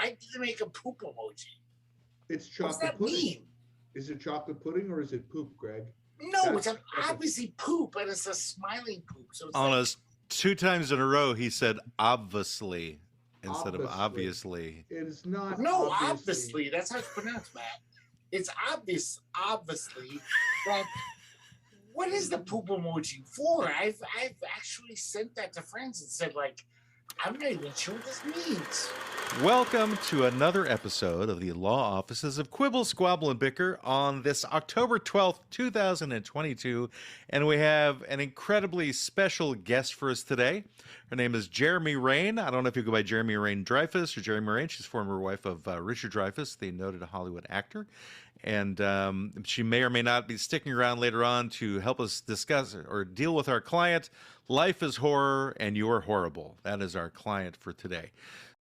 why did you make a poop emoji? It's chocolate What's that pudding. mean? Is it chocolate pudding or is it poop, Greg? No, it's obviously poop, and it's a smiling poop. So it's Honest, 2 times in a row he said obviously instead of obviously. It is not. No, obviously. That's how it's pronounced, Matt. It's obviously. But what is the poop emoji for? I've actually sent that to friends and said, like, I'm not even sure what this means. Welcome to another episode of the Law Offices of Quibble, Squabble, and Bicker on this October 12th, 2022. And we have an incredibly special guest for us today. Her name is Jeramie Rain. I don't know if you go by Jeramie Rain Dreyfuss or Jeramie Rain. She's former wife of Richard Dreyfuss, the noted Hollywood actor. And she may or may not be sticking around later on to help us discuss or deal with our client. Life is horror and you're horrible. That is our client for today.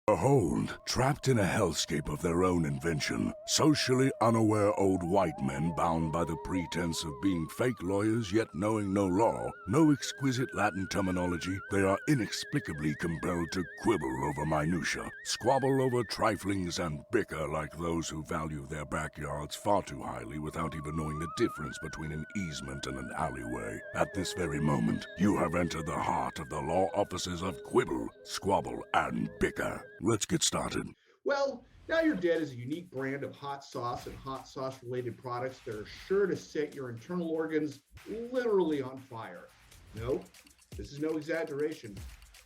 Behold, trapped in a hellscape of their own invention, socially unaware old white men bound by the pretense of being fake lawyers yet knowing no law, no exquisite Latin terminology, they are inexplicably compelled to quibble over minutia, squabble over triflings, and bicker like those who value their backyards far too highly without even knowing the difference between an easement and an alleyway. At this very moment, you have entered the heart of the Law Offices of Quibble, Squabble, and Bicker. Let's get started. Well, Now You're Dead is a unique brand of hot sauce and hot sauce related products that are sure to set your internal organs literally on fire. No, this is no exaggeration.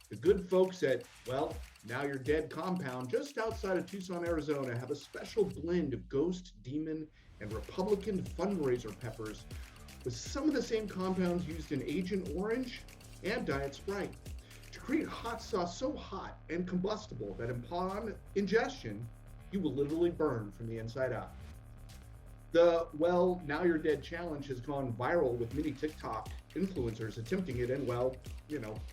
The good folks at, well, Now You're Dead compound just outside of Tucson, Arizona have a special blend of ghost, demon, and Republican fundraiser peppers with some of the same compounds used in Agent Orange and Diet Sprite. Create hot sauce so hot and combustible that upon ingestion, you will literally burn from the inside out. The, well, Now You're Dead challenge has gone viral with many TikTok influencers attempting it and, well,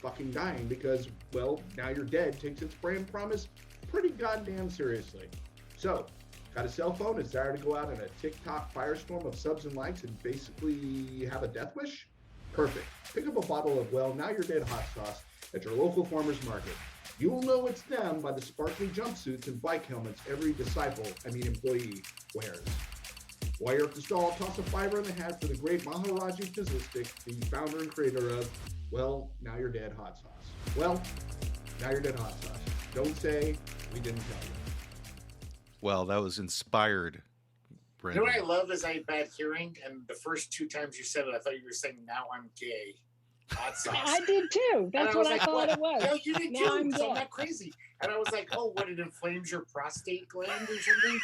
fucking dying because, well, Now You're Dead takes its brand promise pretty goddamn seriously. So, got a cell phone, a desire to go out in a TikTok firestorm of subs and likes and basically have a death wish? Perfect. Pick up a bottle of, well, Now You're Dead hot sauce at your local farmer's market. You will know it's them by the sparkly jumpsuits and bike helmets every employee wears. While you're at the stall, toss a $5 in the hat for the great Maharaji Physistic, the founder and creator of, well, Now You're Dead hot sauce. Well, Now You're Dead hot sauce. Don't say we didn't tell you. Well, that was inspired, Brendan. You know what I love is I had bad hearing, and the first 2 times you said it, I thought you were saying, now I'm gay. Hot sauce. I did too. That's what I thought it was. No, you did now too. I'm So I'm not crazy. And I was like, oh, what, it inflames your prostate gland or something?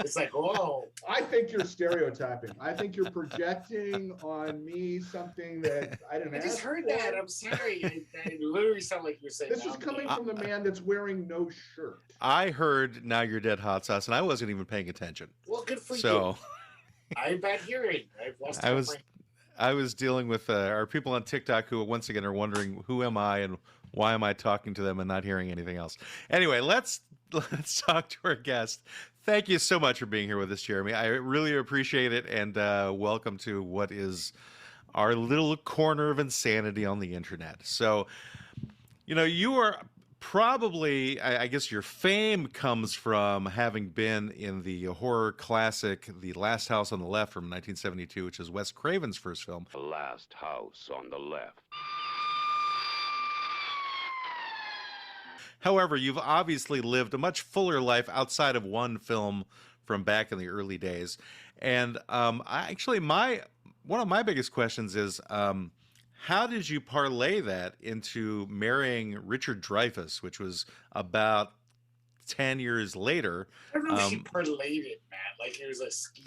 It's like, oh. I think you're stereotyping. I think you're projecting on me something that I didn't ask. I just heard that. I'm sorry. It literally sounded like you're saying. This is coming from the man that's wearing no shirt. I heard Now You're Dead hot sauce, and I wasn't even paying attention. Well, good for you. I have bad hearing. I've lost I was dealing with our people on TikTok who, once again, are wondering who am I and why am I talking to them and not hearing anything else. Anyway, let's talk to our guest. Thank you so much for being here with us, Jeramie. I really appreciate it, and welcome to what is our little corner of insanity on the internet. So, you are probably, I guess your fame comes from having been in the horror classic The Last House on the Left from 1972, which is Wes Craven's first film. The Last House on the Left. However, you've obviously lived a much fuller life outside of one film from back in the early days. And one of my biggest questions is, how did you parlay that into marrying Richard Dreyfuss, which was about 10 years later? I don't know if she parlayed it, Matt. Like it was a scheme.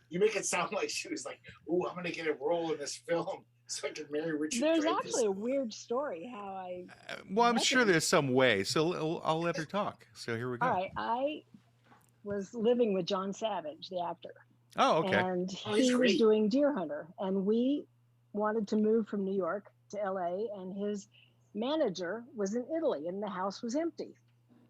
You make it sound like she was like, "Ooh, I'm going to get a role in this film so I can marry Richard Dreyfuss." There's actually a weird story how I... well, I'm sure there's some way, so I'll let her talk. So here we go. All right. I was living with John Savage, the actor. Oh, okay. And he was doing Deer Hunter. And we wanted to move from New York to LA, and his manager was in Italy and the house was empty.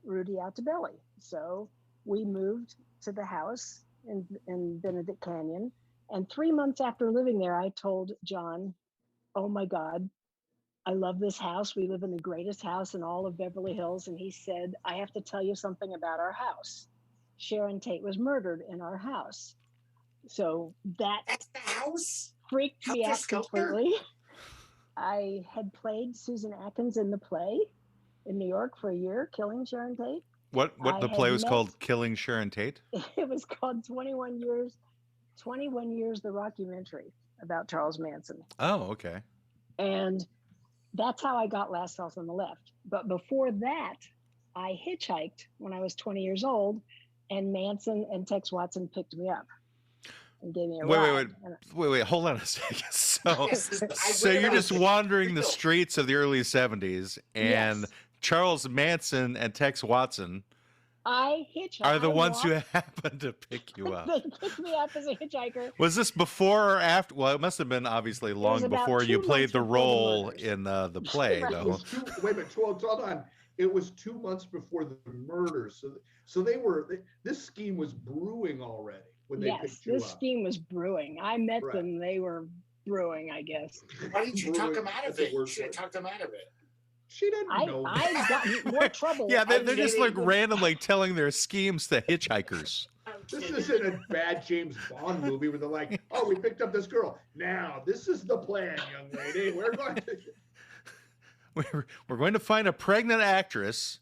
Rudy Altobelli. So we moved to the house in Benedict Canyon. And 3 months after living there, I told John, oh my God, I love this house. We live in the greatest house in all of Beverly Hills. And he said, I have to tell you something about our house. Sharon Tate was murdered in our house. So That's the house? freaked me Helter out Skelter? completely. I had played Susan Atkins in the play in New York for a year, killing Sharon Tate. What I the had play was met- called? Killing Sharon Tate? It was called 21 Years, the rockumentary about Charles Manson. Oh, okay. And that's how I got Last House on the Left. But before that, I hitchhiked when I was 20 years old, and Manson and Tex Watson picked me up and gave me a ride. Wait, hold on a second. So, Yes, I so read you're about just this. wandering the Real. streets of the early 70s, and Yes. Charles Manson and Tex Watson I hitchhiked. are the ones who walked. happen to pick you up. They picked me up as a hitchhiker. Was this before or after? Well, it must have been obviously long about before you 2 played months the before the role murders. in the play, Right. It though. was wait a minute, hold on. It was 2 months before the murders, so this scheme was brewing already when they Yes, picked you this up. scheme was brewing. I met Right. them. They were brewing, I guess. Why didn't you talk Brewing, him out of that's a it? You word should have for it. talked him out of it. She didn't know. I got in more trouble. Yeah, they're I'm just kidding. like randomly telling their schemes to hitchhikers. I'm This kidding. isn't a bad James Bond movie where they're like, "Oh, we picked up this girl. Now this is the plan, young lady. We're going to." We're going to find a pregnant actress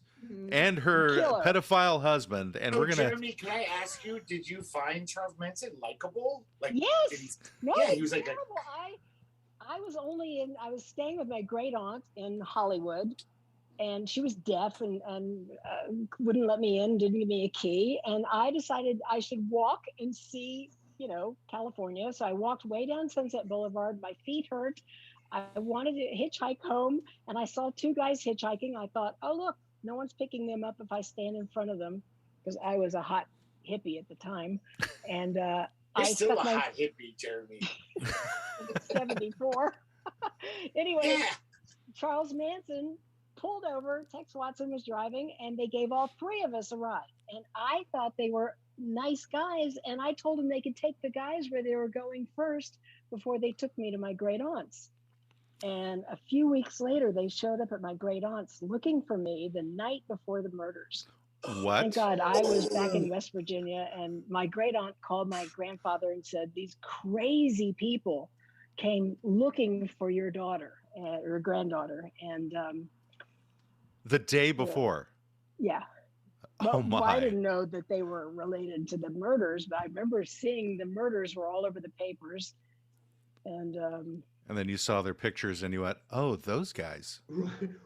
and her Kill her. pedophile husband, and So, we're gonna. Jeremy, can I ask you, did you find Charles Manson likable? Like, Yes. did he- No, Yeah, he it's was like a- terrible. I was staying with my great aunt in Hollywood, and she was deaf and wouldn't let me in, didn't give me a key. And I decided I should walk and see, California. So I walked way down Sunset Boulevard. My feet hurt. I wanted to hitchhike home, and I saw 2 guys hitchhiking. I thought, oh, look, no one's picking them up if I stand in front of them, because I was a hot hippie at the time. And You're I still a stuck my hot hippie, Jeremy. 74. Anyway, Yeah. Charles Manson pulled over. Tex Watson was driving, and they gave all 3 of us a ride. And I thought they were nice guys, and I told them they could take the guys where they were going first before they took me to my great aunt's. And a few weeks later, they showed up at my great aunt's looking for me the night before the murders. What? Thank God I was back in West Virginia, and my great aunt called my grandfather and said, these crazy people came looking for your daughter or granddaughter. And The day before. yeah. Oh Well, I my! didn't know that they were related to the murders, but I remember seeing the murders were all over the papers. And And then you saw their pictures, and you went, "Oh, those guys."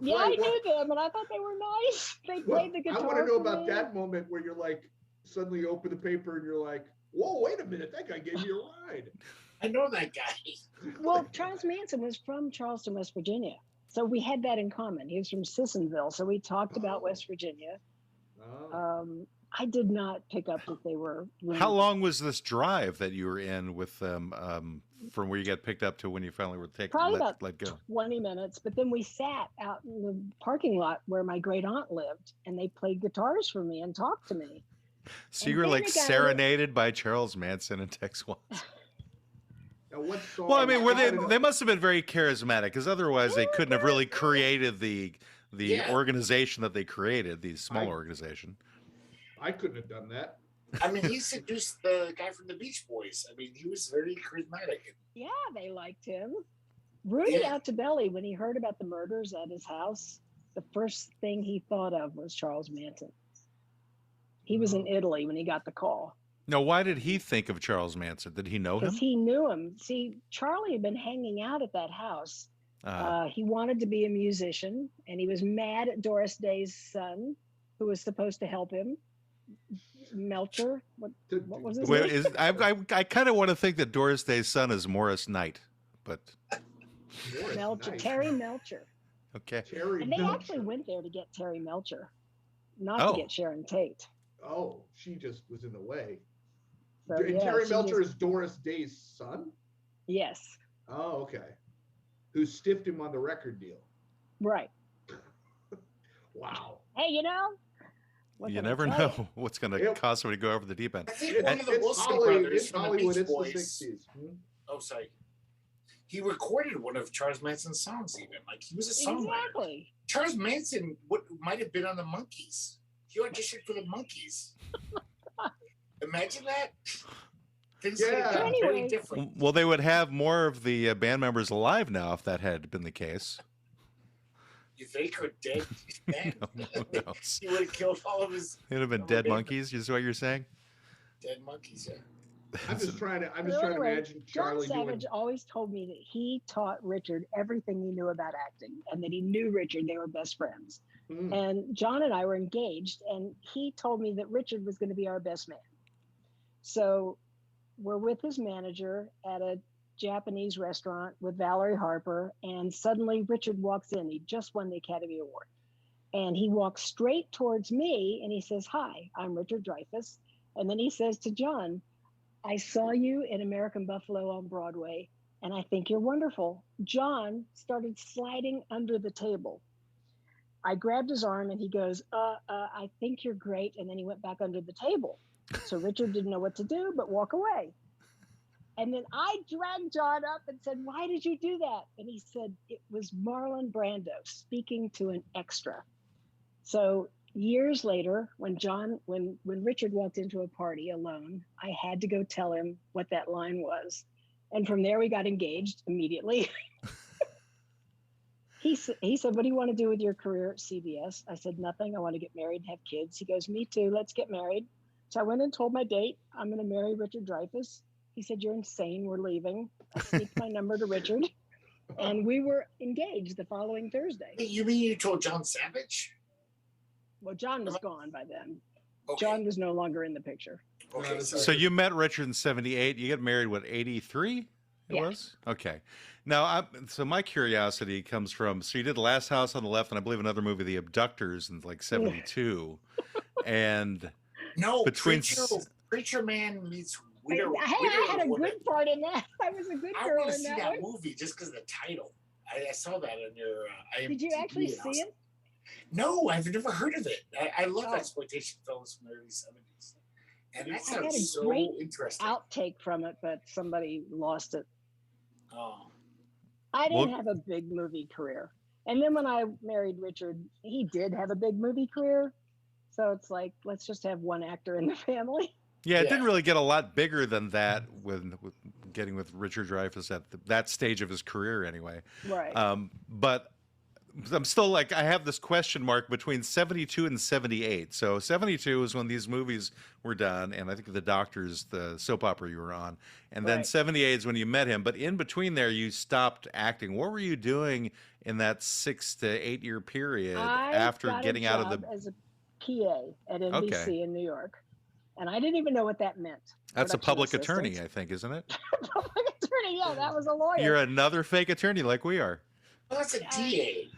yeah, I Right, knew them, and I thought they were nice. They well, played the guitar. I want to know for about me. that moment where you're like, suddenly you open the paper and you're like, "Whoa, wait a minute! That guy gave me a ride." I know that guy. Well, Charles Manson was from Charleston, West Virginia. So we had that in common. He was from Sissonville. So we talked about West Virginia. Oh. I did not pick up that they were. How long was this drive that you were in with them from where you got picked up to when you finally were taken Probably about let go? 20 minutes. But then we sat out in the parking lot where my great aunt lived, and they played guitars for me and talked to me. So And you were then like it got serenaded by Charles Manson and Tex Watson. Now, what song? Well, I mean, were I they? don't know. They must have been very charismatic, because otherwise they couldn't have really created the Yeah. organization that they created, the small I- organization. I couldn't have done that. I mean, he seduced the guy from the Beach Boys. I mean, he was very charismatic. Yeah, they liked him. Rudy Yeah. Altobelli, when he heard about the murders at his house, the first thing he thought of was Charles Manson. He was in Italy when he got the call Now, why did he think of Charles Manson? Did he know him? because he knew him. See, Charlie had been hanging out at that house. He wanted to be a musician, and he was mad at Doris Day's son, who was supposed to help him. Melcher. What was his Wait, name? I kind of want to think that Doris Day's son is Morris Knight, but Boy, Melcher. nice. Terry Melcher. okay. Terry And they Melcher. actually went there to get Terry Melcher, not Oh. to get Sharon Tate. Oh, she just was in the way. So, And yeah, Terry she Melcher just- is Doris Day's son? Yes, Oh, okay. Who stiffed him on the record deal. right. Wow. Hey, what You can I never tell know you? what's going to Yep. cause somebody to go over the deep end. I think one of the Wilson brothers It's from the Hollywood, Beach it's the Boys. 60s. Oh, sorry. He recorded one of Charles Manson's songs, even. Like, he was a songwriter. Exactly. Charles Manson might have been on the Monkees. He auditioned for the Monkees. Imagine that. Things could have been very different. Well, they would have more of the band members alive now if that had been the case. You think, or dead? Who knows? He would have killed all of his. It would have been dead monkeys. Is what you're saying? Dead monkeys, yeah. I'm just trying to imagine Charlie John Savage always told me that he taught Richard everything he knew about acting, and that he knew Richard. They were best friends. And John and I were engaged, and he told me that Richard was going to be our best man. So we're with his manager at a Japanese restaurant with Valerie Harper, and suddenly Richard walks in. He just won the Academy Award. And he walks straight towards me, and he says, "Hi, I'm Richard Dreyfuss." And then he says to John, "I saw you in American Buffalo on Broadway, and I think you're wonderful." John started sliding under the table. I grabbed his arm, and he goes, "I think you're great." And then he went back under the table. So Richard didn't know what to do but walk away. And then I dragged John up and said, "Why did you do that?" And he said, "It was Marlon Brando speaking to an extra." So years later, when Richard walked into a party alone, I had to go tell him what that line was. And from there, we got engaged immediately. He said, "What do you want to do with your career at CBS?" I said, "Nothing. I want to get married and have kids." He goes, "Me too. Let's get married." So I went and told my date, "I'm going to marry Richard Dreyfuss." He said, "You're insane. We're leaving." I sneaked my number to Richard, and we were engaged the following Thursday. You mean you told John Savage? Well, John was gone by then. Okay. John was no longer in the picture. Okay, So you met Richard in '78. You get married, what, '83? It was? Okay. Now, so my curiosity comes from, so you did The Last House on the Left, and I believe another movie, The Abductors, in like '72. And no, between Preacher Man meets I had a good part in that. I was a good girl in that. I want to see that movie just because of the title. I saw that on your IMDb. Did you actually see it? No, I've never heard of it. I love exploitation films from the early 70s. And that sounds so interesting. Outtake from it, but somebody lost it. Oh. I didn't have a big movie career. And then when I married Richard, he did have a big movie career. So it's like, let's just have one actor in the family. Yeah, it didn't really get a lot bigger than that with getting with Richard Dreyfuss at that stage of his career anyway. Right. But I'm still like, I have this question mark between 72 and 78. So 72 is when these movies were done, and I think The Doctors, the soap opera you were on. And then 78 is when you met him. But in between there, you stopped acting. What were you doing in that 6 to 8 year period after getting out of the... as a PA at NBC in New York. And I didn't even know what that meant. That's a public attorney, I think, isn't it? Public attorney, yeah, that was a lawyer. You're another fake attorney like we are. Well, that's a DA.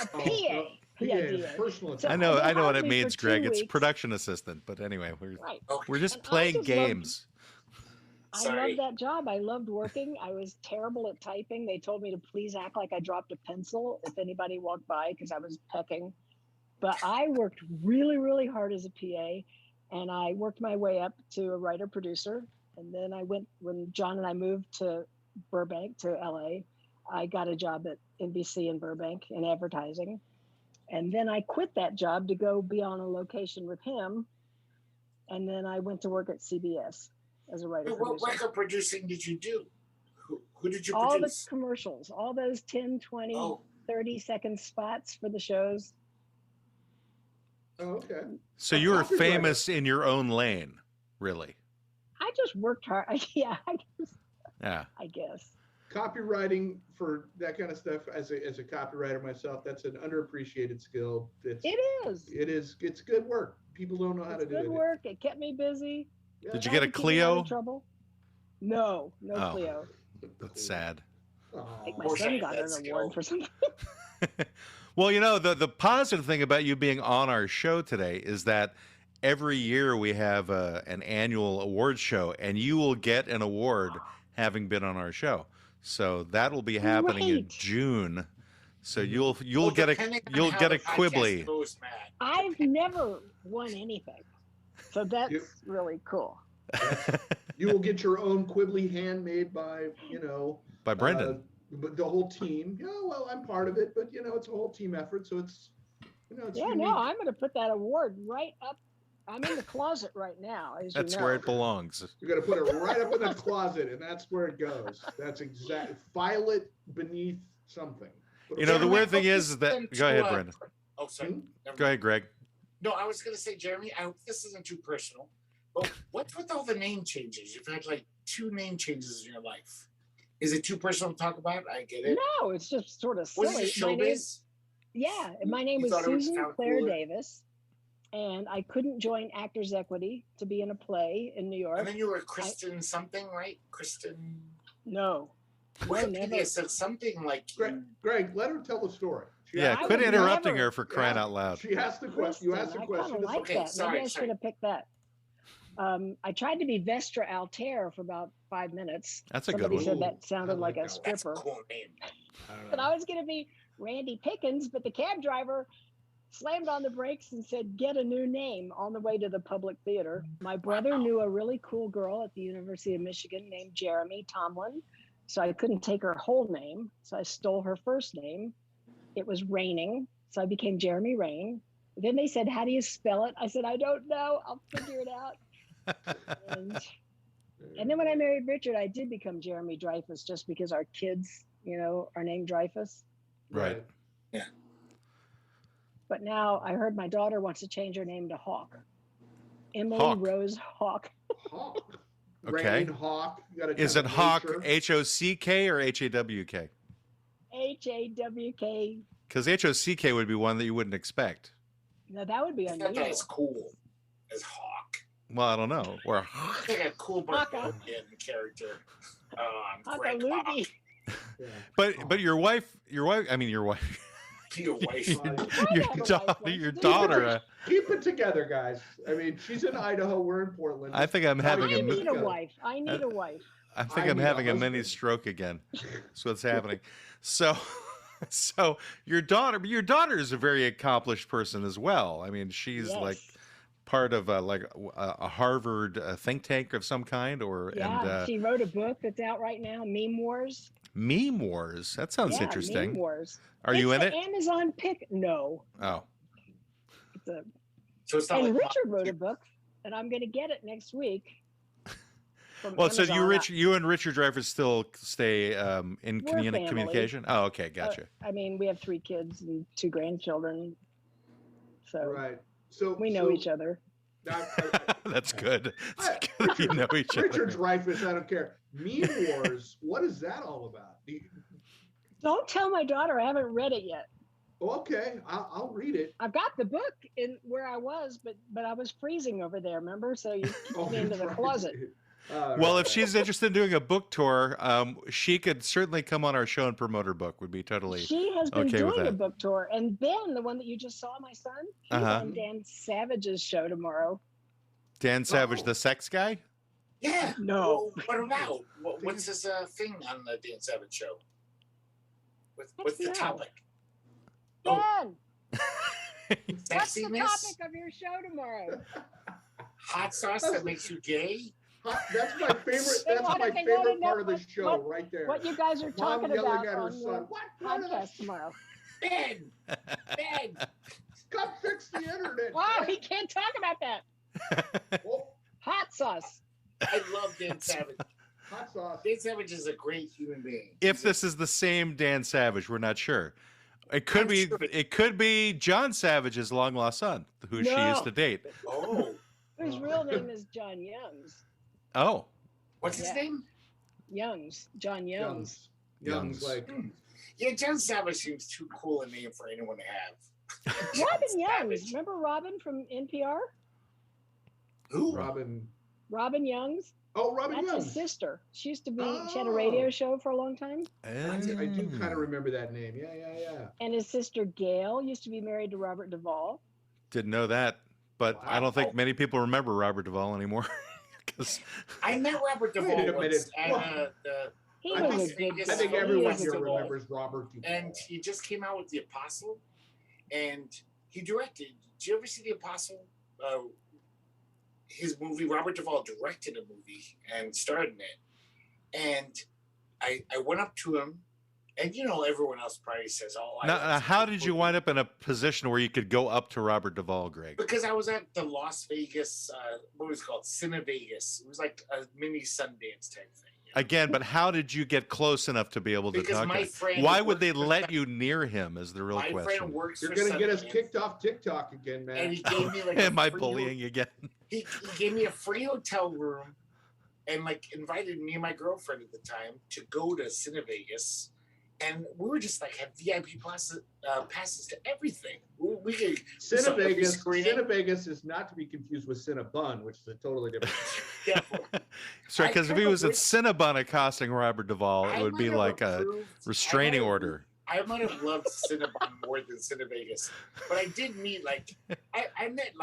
A PA. PA, personal I know what it means, Greg. It's production assistant. But anyway, we're just playing games. I loved that job. I loved working. I was terrible at typing. They told me to please act like I dropped a pencil if anybody walked by because I was pecking. But I worked really, really hard as a PA. And I worked my way up to a writer-producer. And then when John and I moved to Burbank, to LA, I got a job at NBC in Burbank in advertising. And then I quit that job to go be on a location with him. And then I went to work at CBS as a writer-producer. What record producing did you do? Who did you all produce? The commercials, all those 10, 20, 30-second spots for the shows. Oh, okay. So you were famous in your own lane, really? I just worked hard. Yeah, I guess. Copywriting for that kind of stuff, as a copywriter myself, that's an underappreciated skill. It is. It's good work. People don't know how to do it. Good work. It kept me busy. Yeah. Did you get a Clio? Trouble? No Clio. That's sad. I think my son got an award for something. Well, you know, the positive thing about you being on our show today is that every year we have an annual award show, and you will get an award having been on our show. So that will be happening in June. So you'll get a Quibbly. I've never won anything, so that's really cool. You will get your own Quibbly handmade by by Brendan. But the whole team, well, I'm part of it, but it's a whole team effort, so it's it's Yeah, unique. no, I'm going to put that award right up. I'm in the closet right now, as That's you know. where it belongs. You're gonna put it right up in the closet, and that's where it goes. That's exactly. File it beneath something. The weird thing is that. Go ahead, Brendan. Oh, sorry. Go ahead, Greg. No, I was going to say, Jeramie, I hope this isn't too personal, but what's with all the name changes? You've had like 2 name changes in your life. Is it too personal to talk about? I get it. No, it's just sort of silly. Was it showbiz? My name was thought it would Susan sound Claire cooler? Davis, and I couldn't join Actors Equity to be in a play in New York. And then you were Kristen something, right? Kristen. No. Wikipedia said something like. Greg, let her tell the story. Quit interrupting her for crying out loud. She asked the question. You asked the question. I kind of like that. Sorry, Maybe I should have picked that. I tried to be Vestra Altair for about 5 minutes. That's a Somebody good said one. that sounded like a That's stripper. a cool name. But I was going to be Randy Pickens, but the cab driver slammed on the brakes and said, "Get a new name," on the way to the public theater. My brother knew a really cool girl at the University of Michigan named Jeramie Tomlin, so I couldn't take her whole name, so I stole her first name. It was Raining, so I became Jeramie Rain. Then they said, "How do you spell it?" I said, "I don't know. I'll figure it out." and then when I married Richard, I did become Jeramie Dreyfuss just because our kids, are named Dreyfuss. Right. Yeah. But now I heard my daughter wants to change her name to Hawk. Emily Hawk. Rose Hawk. Hawk. Okay. Rain, Hawk. Is it Hawk H-O-C-K or H-A-W-K? H-A-W-K. Because H-O-C-K would be one that you wouldn't expect. Now that would be I thought unusual. that was cool as Hawk. Well, I don't know. Or I think a cool Barbarian character. Greg Hawk. Hawkaloogie. but your wife. Your wife. Your daughter. Keep it together, guys. I mean, she's in Idaho. We're in Portland. I think I'm having I need a wife. I need a wife. I think I'm need a having a husband. mini stroke again. That's what's happening. So your daughter is a very accomplished person as well. I mean, she's Yes. like part of a Harvard think tank of some kind, Yeah, she wrote a book that's out right now, Meme Wars. Meme Wars. That sounds Yeah, interesting. Meme Wars. Are you in It's it? an Amazon pick. No. Oh, It's a, So it's not and like Richard wrote a book, and I'm going to get it next week. from well, so Amazon. you and Richard Dreyfuss still stay in We're family. communication? Oh, okay, gotcha. I mean, we have 3 kids and 2 grandchildren, so Right. So we know each other. That's good. It's good Richard, you know each Richard other. Dreyfuss, I don't care. Meme Wars, what is that all about? Don't tell my daughter. I haven't read it yet. Okay, I'll read it. I've got the book in where I was, but I was freezing over there. Remember? So you kicked me into the right. closet. Well, if she's interested in doing a book tour, she could certainly come on our show and promote her book. Would be totally. She has been okay with doing a that. book tour, and Ben, the one that you just saw, my son, he's on Dan Savage's show tomorrow. Dan Savage, Oh. the sex guy. Yeah. No. Well, what about? What's this thing on the Dan Savage show? What's the No. topic? Ben, Oh, what's the sexiness? topic of your show tomorrow? Hot sauce that makes you gay? That's my favorite. They That's wanna- my they favorite wanna know part of the what- show, right there. What you guys are Mom talking yelling about at her on son. your What part of the podcast tomorrow? Ben! Ben! Come fix the internet. Wow, he can't talk about that. Oh, Hot sauce. I love Dan Savage. hot sauce. Dan Savage is a great human being. If this is the same Dan Savage, we're not sure. It could I'm be. sure It could be John Savage's long lost son, who she No. used to date. Oh, Whose real name is John Youngs. Oh, what's his Yeah. name? Youngs. John Youngs. Young's Young's. like Yeah, John Savage seems too cool a name for anyone to have. John Robin Youngs. Savage. Remember Robin from NPR? Who? Robin. Robin Youngs. Oh, Robin That's Young. his sister. She used to be. She had a Oh. radio show for a long time. I do kind of remember that name. Yeah. And his sister Gail used to be married to Robert Duvall. Didn't know that, but I don't think Wow. many people remember Robert Duvall anymore. 'Cause I met Robert Wait a Duvall minute. once at What? the He I was think- a good guy. I think He everyone is here a good remembers Robert Duvall. and he just came out with The Apostle, and he directed. Did you ever see The Apostle? His movie. Robert Duvall directed a movie and starred in it, and I went up to him, and everyone else probably says, "Oh, now, how did you wind up in a position where you could go up to Robert Duvall, Greg? Because I was at the Las Vegas, what was it called? CineVegas. It was like a mini Sundance type thing. Again, but how did you get close enough to be able to talk to him? Why would they let you near him is the real question. My friend works You're for going to get us Sundance, kicked off TikTok again, man. and he gave me like Am I bullying again? He gave me a free hotel room and invited me and my girlfriend at the time to go to CineVegas. And we were just had VIP passes to everything. We could CineVegas is not to be confused with Cinnabon, which is a totally different. Sorry, because if he was at Cinnabon accosting Robert Duvall, it would be like a restraining order. I might have loved Cinnabon more than CineVegas, but I did meet I met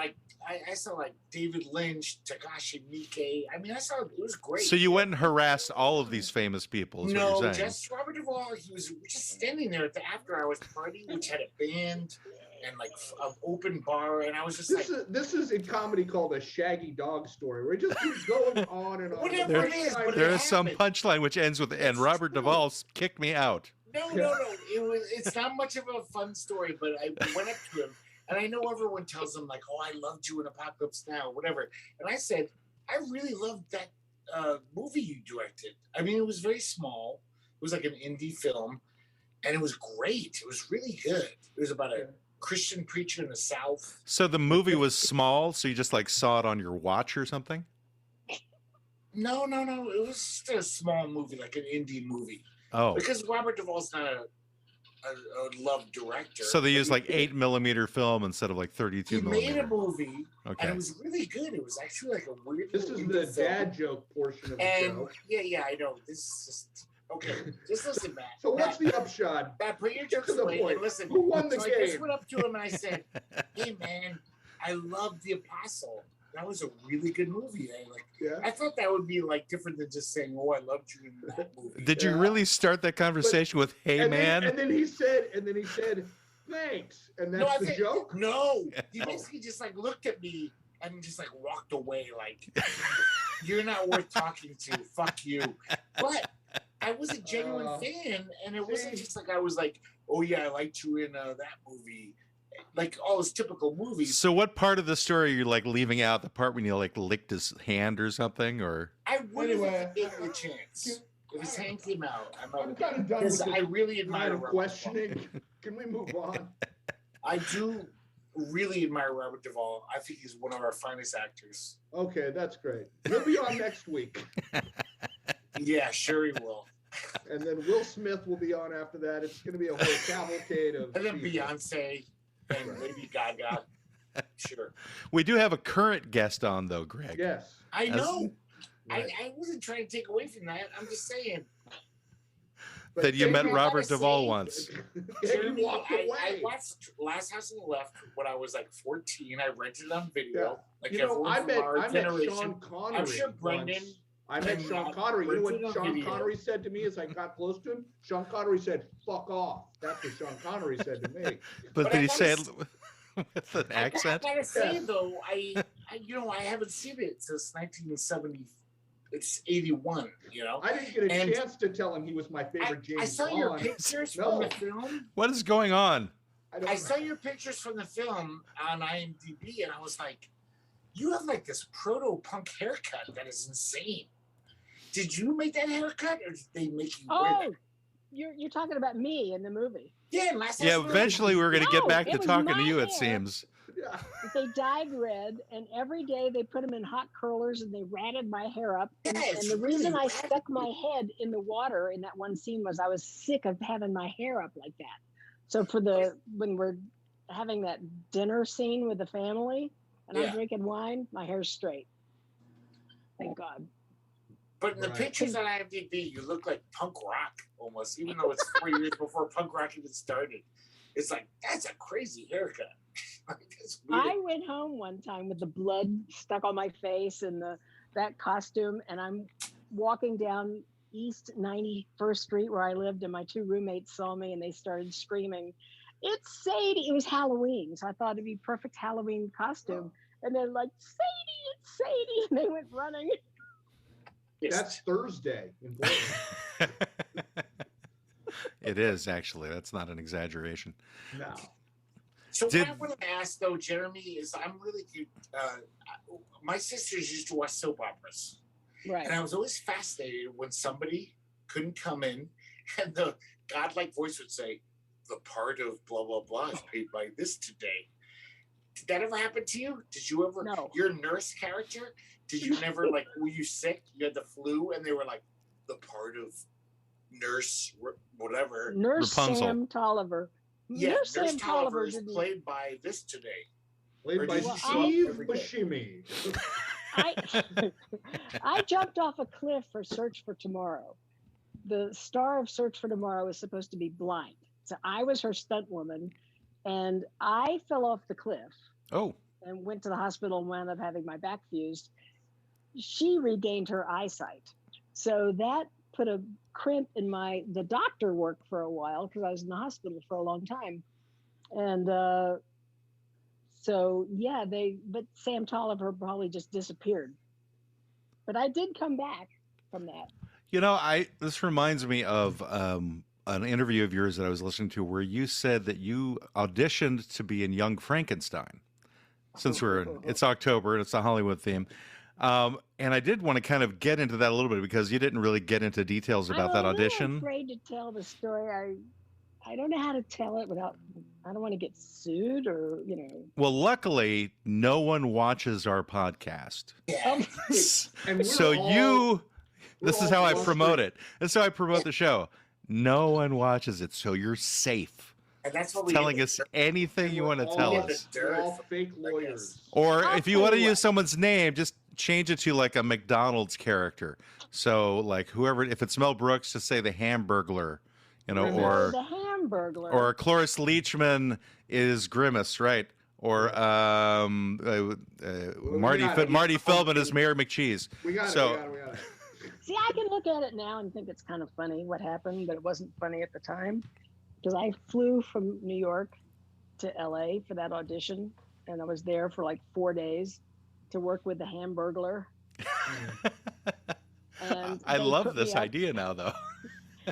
I saw David Lynch, Takashi Miike. I mean, I saw it was great. So you went and harassed all of these famous people, is what you're saying? Just Robert Duvall. He was just standing there at the after hours party, which had a band and an open bar, and I was just this is a comedy called a Shaggy Dog Story, where it just keeps going on and on. Whatever it is, but there is some punchline which ends with "and Robert Duvall kicked me out." No. It's not much of a fun story, but I went up to him, and I know everyone tells him "Oh, I loved you in Apocalypse Now," whatever. And I said, I really loved that movie you directed. I mean, it was very small. It was like an indie film, and it was great. It was really good. It was about a Christian preacher in the South. So the movie was small, so you just saw it on your watch or something? No. It was just a small movie, like an indie movie. Oh, because Robert Duvall's not a love director. So they used 8mm film instead of 32 millimeter. He made a movie, and it was really good. It was actually a weird. This is the dad joke portion of the show. Yeah, I know. This is just okay. Just listen, Matt. So what's the upshot? Matt, put your jokes away and listen. Who won the game? I just went up to him and I said, "Hey, man, I love The Apostle. That was a really good movie. I thought that would be different than just saying, "Oh, I loved you in that movie." Did you really start that conversation with "Hey, man"? And then he said, "Thanks," and that's the joke. No, he basically just looked at me and just walked away. You're not worth talking to. Fuck you. But I was a genuine fan, and it wasn't just I was "Oh yeah, I liked you in that movie." All his typical movies. So what part of the story are you leaving out? The part when you licked his hand or something, or? I wouldn't have taken a chance. If his hand came out, I'm kind of done with I really admire Robert questioning. Can we move on? I do really admire Robert Duvall. I think he's one of our finest actors. Okay, that's great. He'll be on next week. Yeah, sure he will. And then Will Smith will be on after that. It's going to be a whole cavalcade of. And then Beyonce. And Lady Gaga. Sure. We do have a current guest on, though, Greg. Yes. I know. Right. I wasn't trying to take away from that. I'm just saying. That you met Robert Duvall once. I watched Last House on the Left when I was 14. I rented it on video. Yeah. I met Sean Connery. I'm sure Brendan. I met Sean Connery. You know what Sean Connery said to me as I got close to him? Sean Connery said, "Fuck off." That's what Sean Connery said to me. But did he say it with an accent? I gotta say though, I haven't seen it since 1970. It's 81. I didn't get a chance to tell him he was my favorite James Bond. I saw your pictures from the film. What is going on? I saw your pictures from the film on IMDb, and I was like, "You have this proto-punk haircut that is insane." Did you make that haircut, or did they make you wear that? You're talking about me in the movie. Yeah, eventually we're going to get back to talking to you, it seems. Yeah. They dyed red, and every day they put them in hot curlers, and they ratted my hair up. And the reason I stuck my head in the water in that one scene was I was sick of having my hair up like that. So when we're having that dinner scene with the family, and I'm drinking wine, my hair's straight. Thank God. But in the pictures on IMDb, you look like punk rock almost, even though it's 4 years before punk rock even started. It's that's a crazy haircut. I went home one time with the blood stuck on my face and that costume, and I'm walking down East 91st Street where I lived, and my two roommates saw me, and they started screaming, "It's Sadie!" It was Halloween, so I thought it'd be perfect Halloween costume. And they're like, "Sadie, it's Sadie!" And they went running. That's Thursday in Portland. It is actually. That's not an exaggeration. No. So Did- what I want to ask though, Jeramie, is I'm really cute. My sisters used to watch soap operas, Right. and I was always fascinated when somebody couldn't come in, and the godlike voice would say, "The part of blah blah blah is paid by this today." Did that ever happen to you? Did you ever? No. Your nurse character? Did you never like? Were you sick? You had the flu, and they were like, "The part of nurse whatever." Nurse Rapunzel. Sam Tolliver. Yeah, Nurse Nurse Sam Tolliver is didn't- played by this today. Played Or by did you see Steve it every day? Buscemi. I jumped off a cliff for Search for Tomorrow. The star of Search for Tomorrow was supposed to be blind. So I was her stunt woman, and I fell off the cliff Oh, and went to the hospital and wound up having my back fused. She regained her eyesight. So that put a crimp in the doctor worked for a while because I was in the hospital for a long time. And so, yeah, but Sam Tolliver probably just disappeared. But I did come back from that. you know, this reminds me of an interview of yours that I was listening to where you said that you auditioned to be in Young Frankenstein. Since it's October and it's a Hollywood theme. And I did want to kind of get into that a little bit because you didn't really get into details about that I'm audition. afraid to tell the story. I don't know how to tell it without. I don't want to get sued or Well, luckily, no one watches our podcast. Yeah. And we're So all- this we're is all how I Wall promote Street. it. That's how I promote the show. No one watches it, so you're safe. And that's what we Telling did. us anything you we're want to all- tell Yeah, us. the We're all dirt, fake I lawyers. Or I'll if you tell want to you use what. someone's name, just change it to like a McDonald's character. So like whoever, if it's Mel Brooks, just say the Hamburglar, Grimace. or the Hamburglar. or Cloris Leachman is Grimace, right? Or Marty got it. Marty Feldman is Mayor McCheese. We got So- it. We got it. See, I can look at it now and think it's kind of funny what happened, but it wasn't funny at the time because I flew from New York to LA for that audition, and I was there for like 4 days to work with the Hamburglar. And I they love put me this up- idea now, though.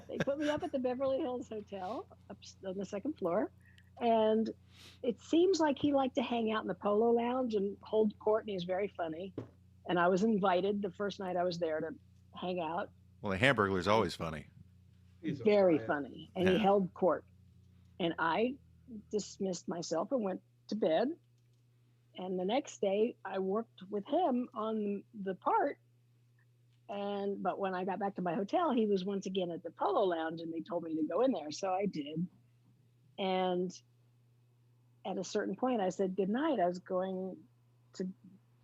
They put me up at the Beverly Hills Hotel up on the second floor, and it seems like he liked to hang out in the Polo Lounge and hold court, and he's very funny. And I was invited the first night I was there to hang out. Well, the Hamburglar's always funny. He's a Very riot. funny, and he Yeah. held court. And I dismissed myself and went to bed. And the next day, I worked with him on the part. But when I got back to my hotel, he was once again at the Polo Lounge, and they told me to go in there, so I did. And at a certain point, I said good night. I was going to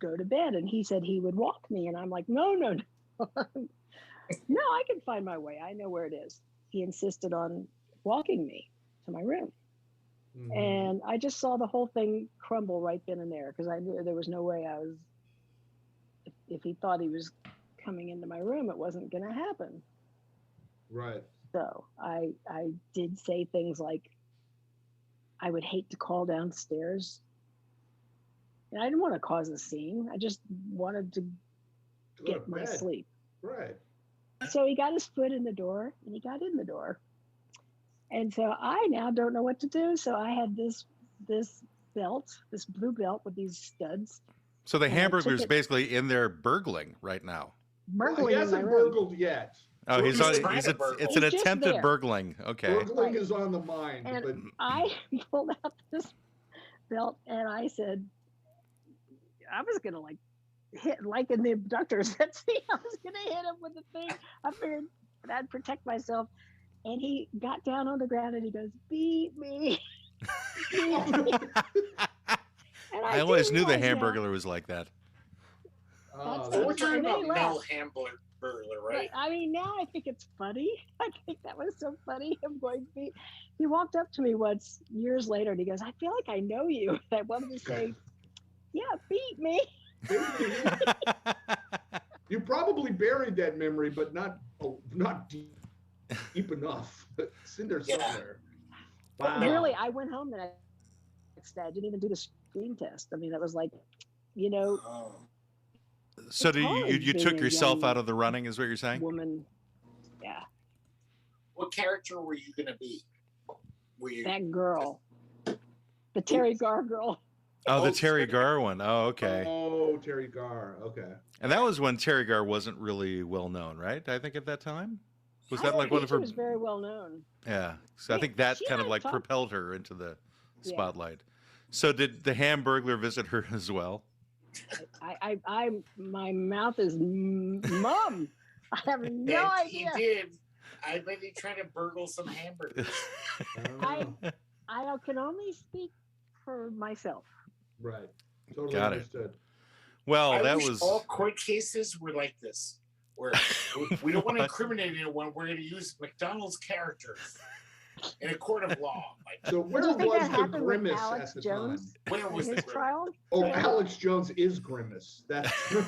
go to bed, and he said he would walk me, and I'm like, no. No, I can find my way. I know where it is. He insisted on walking me to my room. Mhm. And I just saw the whole thing crumble right then and there because I knew there was no way I was, if he thought he was coming into my room, it wasn't going to happen. Right. So I did say things like, I would hate to call downstairs. And I didn't want to cause a scene. I just wanted to Go get to my bed. sleep. Right. So he got his foot in the door and he got in the door. And so I now don't know what to do. So I had this belt, this blue belt with these studs, So the And I took Hamburglar's it- basically in there burgling right now. Well, burgling he in my hasn't room. burgled yet. Oh, he's He's on. trying He's to burgle. it's an He's just attempted there. burgling. Okay. Burgling Right. is on the mind, And but I pulled out this belt and I said, I was going to like hit, like in the abductor said, see, I was going to hit him with the thing. I figured I'd protect myself. And he got down on the ground and he goes, beat me. Beat me. And I always did knew the realize now- Hamburglar was like that. oh, That's So we're that's- talking And then about he Mel left. Hamburglar, right? I mean, now I think it's funny. I think that was so funny. I'm going to be. He walked up to me once years later and he goes, I feel like I know you. I wanted to say, yeah, beat me. You probably buried that memory, but not deep enough. It's in there Yeah. somewhere. But Wow. really, I went home the next day. I didn't even do the screen test. I mean, it was like, Oh. So It's do hard you being took a yourself young out of the running? Is what you're saying? woman. Yeah. What character were you gonna be? Were you That girl, the Terri Garr girl. Oh, the Terri Garr one. Oh, okay. Oh, Terri Garr. Okay. And that was when Terri Garr wasn't really well known, right? I think at that time. Was I that don't like one think of she her? was very well known. Yeah. So I think that She kind of and I like talked- propelled her into the Yeah. spotlight. So did the Hamburglar visit her as well? My mouth is mum. I have no And idea. he did. I bet he tried to burgle some hamburgers. I can only speak for myself. Right. Totally Got it. understood. Well, I that wish was. all court cases were like this, where we don't want to What? incriminate anyone. We're going to use McDonald's characters in a court of law. Like, So where Do you think was that the happened with grimace Alex at the Jones? time? where was In the his trial? Oh, Yeah. Alex Jones is grimace. That's true.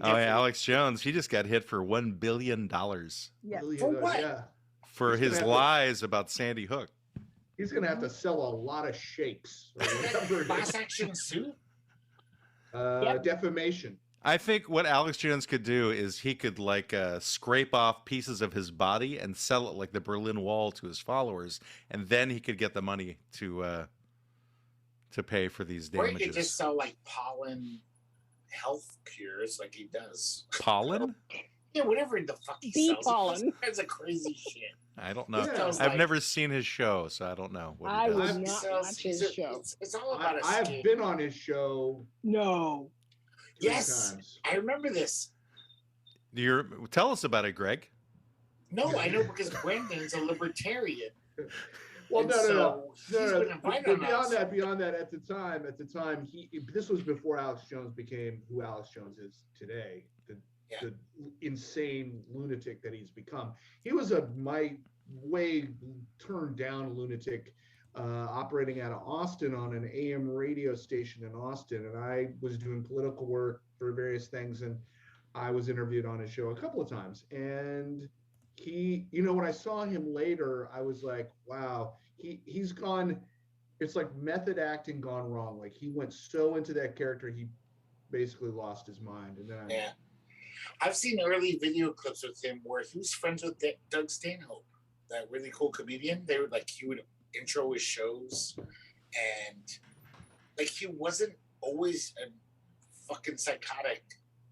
Oh yeah, Alex Jones. He just got hit for $1 billion Yeah. For what? Yeah. for He's gonna his have to- lies about Sandy Hook. He's gonna have to sell a lot of shakes or whatever. it Class is. action suit? Yep. Defamation. I think what Alex Jones could do is he could like scrape off pieces of his body and sell it like the Berlin Wall to his followers, and then he could get the money to pay for these Or you could damages. just sell like pollen health cures like he does. Pollen? Yeah, whatever the fuck he Bee sells. pollen. All kinds of crazy shit. I don't know. Yeah. I've never seen his show, so I don't know what I he would does. He not sells- watch he's his a- show. It's all about I've escape. been on his show No. 3 Yes. times. I remember this. Tell us about it, Greg. No, I know because Brendan's a libertarian. Well, And no. so he's No, been invited but on beyond us. that, at the time, this was before Alex Jones became who Alex Jones is today. Yeah. The insane lunatic that he's become. He was my way turned down lunatic, operating out of Austin on an AM radio station in Austin, and I was doing political work for various things, and I was interviewed on his show a couple of times, and he, when I saw him later, I was like, wow, he's gone. It's like method acting gone wrong. Like he went so into that character, he basically lost his mind. And then Yeah. I've seen early video clips with him where he was friends with Doug Stanhope, that really cool comedian. They were like, he would intro his shows, and like he wasn't always a fucking psychotic.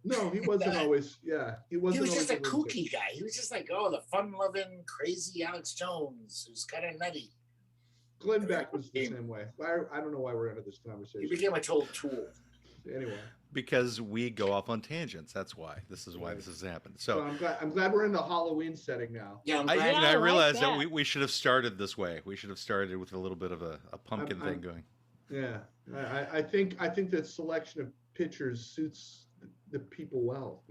no, he wasn't always. Yeah, he He wasn't. was just a always kooky guy. He was just like, oh, the fun-loving, crazy Alex Jones, who's kind of nutty. Glenn Beck was the same way. I don't know why we're into this He conversation. became a total tool. Anyway, Because we go off on tangents. That's why. This is why this has happened. so So I'm glad we're in the Halloween setting now. Yeah, I'm I, glad. and I I like realized that. that we should have started this way. We should have started with a little bit of a pumpkin I'm- thing going. Yeah, I think that selection of pictures suits the people well.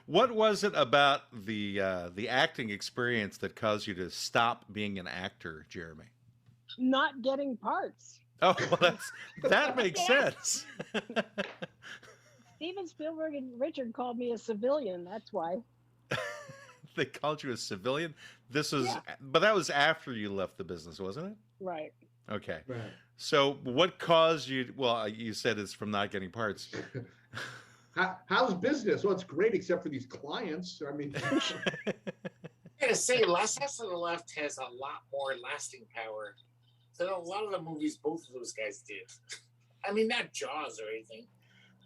What was it about the acting experience that caused you to stop being an actor, Jeramie? Not getting parts. Oh, well, that makes sense. Steven Spielberg and Richard called me a civilian. That's why. They called you a civilian. This was, Yeah. but that was after you left the business, wasn't it? Right. Okay. Right. So, what caused you? Well, you said it's from not getting parts. How's business? Well, it's great except for these clients. I mean, I gotta say, Last House on the Left has a lot more lasting power than a lot of the movies both of those guys did. I mean, not Jaws or anything,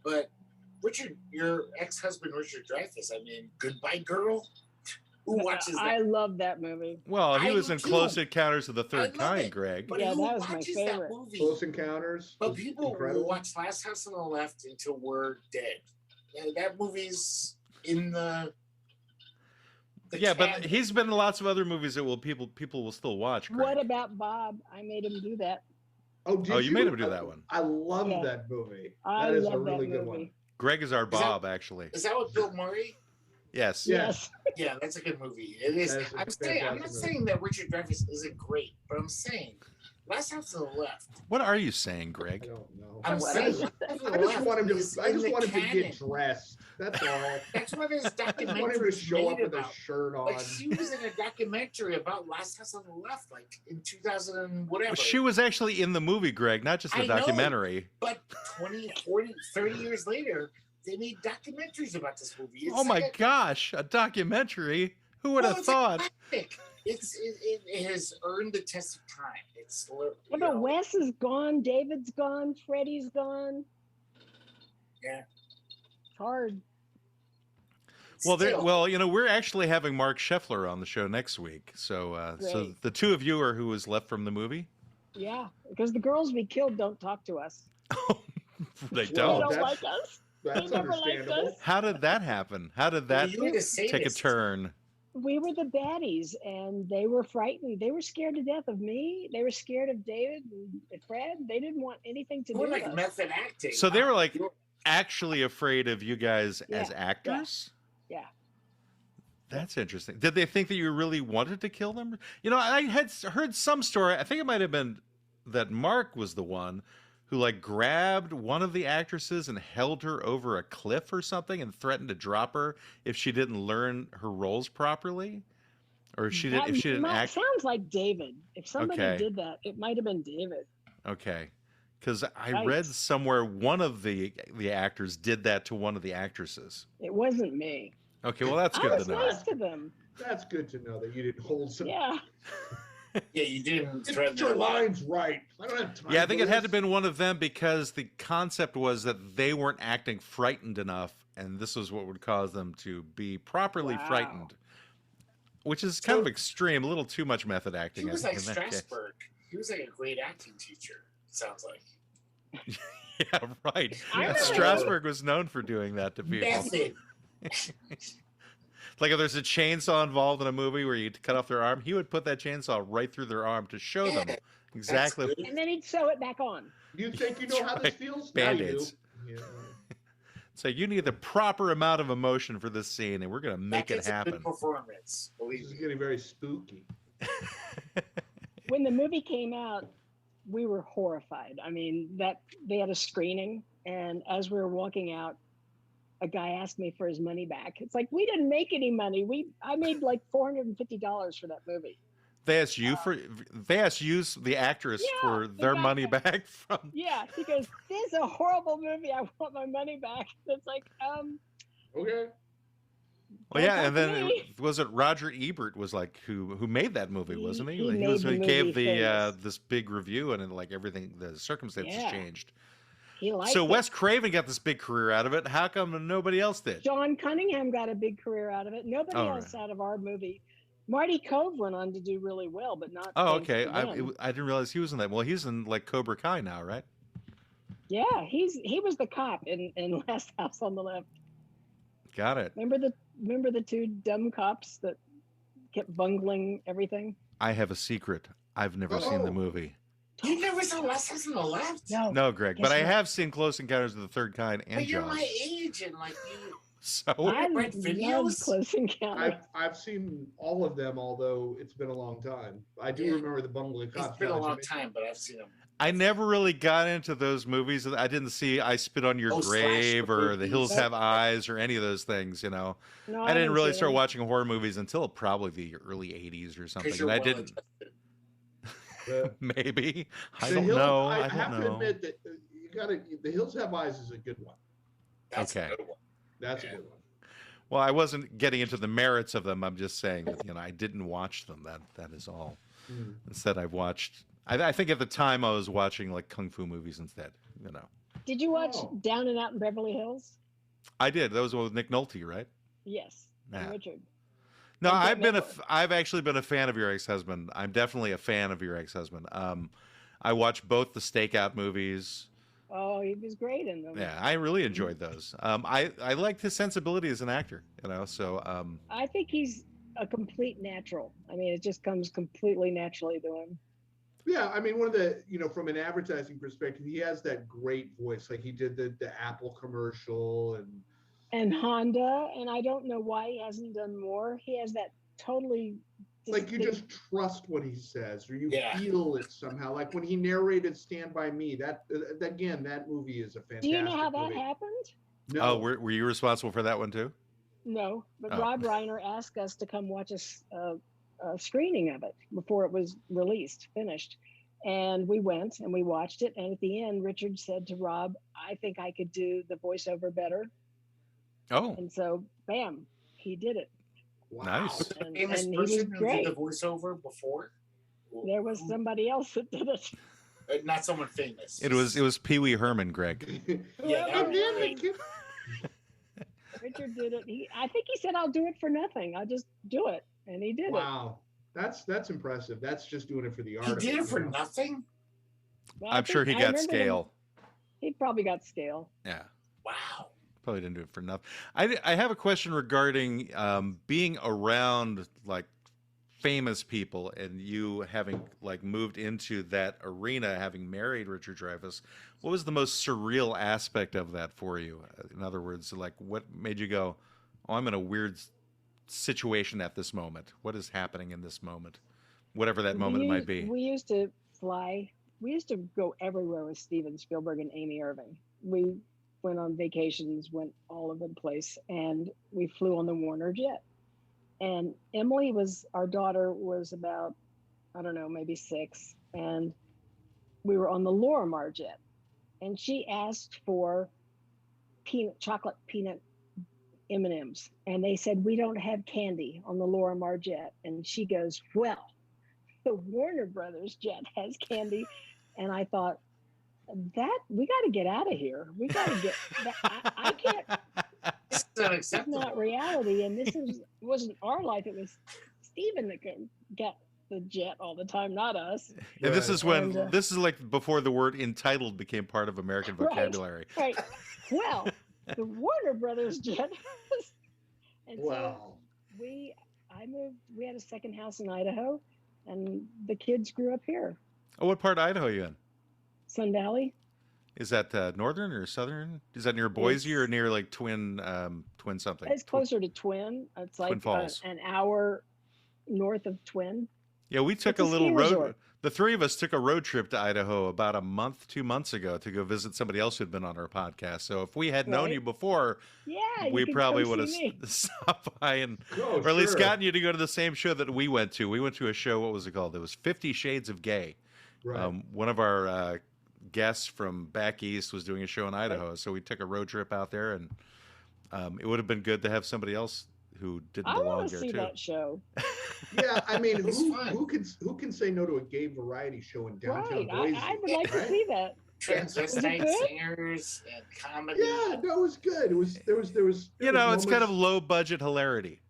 but Richard, your ex-husband Richard Dreyfuss. I mean, Goodbye Girl. Who watches that? I love that movie. Well, he I was do in too. Close Encounters of the I Third love Kind, it. Greg. But Yeah, who that was my watches favorite. that movie? Close Encounters. But was people incredible. will watch Last House on the Left until we're dead. That movie's in the Yeah, but canon. he's been in lots of other movies that people will still watch. Greg. What about Bob? I made him do that. Oh, did Oh, you made him do that one. I love Yeah. that movie. I That is love a really that good movie. one. Greg is our that- Bob, actually. Is that with Bill Murray? Yes. Yeah. Yes. Yeah, that's a good movie. It is. That is a I'm not fantastic movie. saying that Richard Dreyfuss isn't great, but I'm saying Last House on theEft. What are you saying, I Greg? don't know. I'm What saying is it? Last House on I the just Left want him to. is I in just the want him to canon. get dressed. That's all. That's what his I just want him to documentary show up made with a about. shirt on. Like she was in a documentary about Last House on the Left, like in 2000 and whatever. She was actually in the movie, Greg, not just the I know. documentary. But 20, 40, 30 years later, they made documentaries about this movie. It's Oh my like gosh, a documentary? Who would have it's thought? a classic. It has earned the test of time. Yeah, but Wes is gone, David's gone, Freddie's gone. Yeah. It's hard. Well, we're actually having Mark Scheffler on the show next week. So the two of you are who is left from the movie. Yeah, because the girls we killed don't talk to us. They They don't. don't like us. That's They never liked understandable. us. How did that happen? How did that You were the take a sadist. turn? We were the baddies, and they were frightened. They were scared to death of me. They were scared of David and Fred. They didn't want anything to do We're with like us. method acting. So they were like actually afraid of you guys as Yeah, actors? Yeah. That's interesting. Did they think that you really wanted to kill them? I had heard some story. I think it might have been that Mark was the one who like grabbed one of the actresses and held her over a cliff or something and threatened to drop her if she didn't learn her roles properly, or if she didn't act. Sounds like David. If somebody Okay. did that, it might have been David. Okay, because I Right. read somewhere one of the actors did that to one of the actresses. It wasn't me. Okay, well that's I good was to know. nice to them. That's good to know that you didn't hold some. Yeah. Yeah, you didn't threaten Get your their life. lines right. I don't have time. Yeah, I think for it had to this. been one of them because the concept was that they weren't acting frightened enough, and this was what would cause them to be properly Wow. frightened, which is kind of extreme, a little too much method He acting. was in like that case. Strasberg. He was like a great acting teacher. Sounds like. Yeah, right. I remember- Strasberg was known for doing that to people. Method. Like if there's a chainsaw involved in a movie where you cut off their arm, he would put that chainsaw right through their arm to show them Yeah, exactly. That's good. And then he'd sew it back on. You think you know how That's this right. feels? Now you do. Band-Aids. Yeah. So you need the proper amount of emotion for this scene, and we're going to make That it gets a happen. good performance. This Believe is me. getting very spooky. When the movie came out, we were horrified. I mean, that they had a screening, and as we were walking out, a guy asked me for his money back. It's like, we didn't make any money. I made like $450 for that movie. They asked you the actress Yeah, for the their guy- money back from. Yeah, he goes, this is a horrible movie. I want my money back. It's like, Okay. Well, yeah, and Don't then talk to me. was it Roger Ebert was like who made that movie, wasn't he? He He made was the who gave movie the famous. this big review, and then, like everything, the circumstances Yeah. changed. he liked So it. Wes Craven got this big career out of it. How come nobody else did? Sean Cunningham got a big career out of it. Nobody Oh, else right. out of our movie. Marty Cove went on to do really well, but not. Oh, thanks okay. to I them. didn't realize he was in that. Well, he's in like Cobra Kai now, right? Yeah, he was the cop in Last House on the Left. Got it. Remember the two dumb cops that kept bungling everything? I have a secret. I've never seen the Oh. movie. You never saw Last House on the Left? No, Greg, Guess but I what? have seen Close Encounters of the Third Kind and But you're Jaws. my age and like you. So I Red love videos? Close Encounters. I've seen all of them, although it's been a long time. I do Yeah. remember the bungling cops. It's been a now that you long mention time, but I've seen them. I never really got into those movies. I didn't see I Spit on Your Oh, Grave slasher or The Hills movies. Have Eyes or any of those things, No, I didn't really see start them. watching horror movies until probably the early 80s or something. Because you're And I well didn't. adjusted. it. Maybe. I The don't Hills- know. I I have don't to know. admit that you gotta. The Hills Have Eyes is a good one. That's Okay. a good one. That's Yeah. a good one. Well, I wasn't getting into the merits of them. I'm just saying that, I didn't watch them. That is all. Mm. Instead, I've watched. I think at the time I was watching like kung fu movies instead. Did you watch Oh. Down and Out in Beverly Hills? I did. That was with Nick Nolte, right? Yes. And Yeah. Richard. No, And I've Bette been Midler. I've actually been a fan of your ex-husband. I'm definitely a fan of your ex-husband. I watched both the Stakeout movies. Oh, he was great in them. Yeah, I really enjoyed those. I liked his sensibility as an actor. So I think he's a complete natural. I mean, it just comes completely naturally to him. Yeah, I mean, one of the, from an advertising perspective, he has that great voice. Like he did the Apple commercial And Honda, and I don't know why he hasn't done more. He has that totally. like you distinct- just trust what he says or you Yeah. feel it somehow. Like when he narrated Stand By Me, that movie is a fantastic Do you know how that movie. happened? No. oh, were you responsible for that one too? No, but Oh. Rob Reiner asked us to come watch a screening of it before it was released, finished. And we went and we watched it. And at the end, Richard said to Rob, I think I could do the voiceover better. Oh, And so, bam, he did it. Wow. Nice. Famous and he was person who great. did the voiceover before? There was somebody else that did it. Not someone famous. It was Pee Wee Herman, Greg. Yeah, that And was then great. Richard did it. I think he said, "I'll do it for nothing. I'll just do it," and he did it. Wow. That's impressive. That's just doing it for the art. He of did it for you know? nothing? Well, I I'm sure he think- I got remember scale. He probably got scale. Yeah. Wow. Probably didn't do it for nothing. I have a question regarding being around like famous people and you having like moved into that arena, having married Richard Dreyfuss. What was the most surreal aspect of that for you? In other words, like what made you go, "Oh, I'm in a weird situation at this moment. What is happening in this moment?" Whatever that moment might be. We used to fly. We used to go everywhere with Steven Spielberg and Amy Irving. We went on vacations, went all over the place, and we flew on the Warner jet. And Emily our daughter was about, I don't know, maybe 6, and we were on the Lorimar jet. And she asked for chocolate peanut M&Ms, and they said, "We don't have candy on the Lorimar jet." And she goes, "Well, the Warner Brothers jet has candy." And I thought, that we got to get out of here. We got to get that. I can't. This is It's unacceptable. not reality, and wasn't our life. It was Steven that could get the jet all the time, not us. And this is when And, this is like before the word entitled became part of American Right. vocabulary. Right. Well, the Warner Brothers jet. And Wow. so I moved. We had a second house in Idaho, and the kids grew up here. Oh, what part of Idaho are you in? Sun Valley. Is that northern or southern? Is that near Boise or near like Twin something? It's closer to Twin. It's Twin like Falls. an hour north of Twin. Yeah, we took It's a a little ski road. resort. The three of us took a road trip to Idaho about 2 months ago to go visit somebody else who'd been on our podcast. So if we had known Right. you before, Yeah, we you could probably come would have see me. stopped by and, Oh, or at least sure. gotten you to go to the same show that we went to. We went to a show. What was it called? It was 50 Shades of Gay. Right. One of our guests from back east was doing a show in Idaho, so we took a road trip out there, and it would have been good to have somebody else who didn't I belong want to there see too. that show. Yeah, I mean, It's fun. who can say no to a gay variety show in downtown Right. Boise? I would like to right? see that. Transvestite good? singers and comedy. Yeah, no, it was good. It was there was You know, it's kind of moments- low budget hilarity.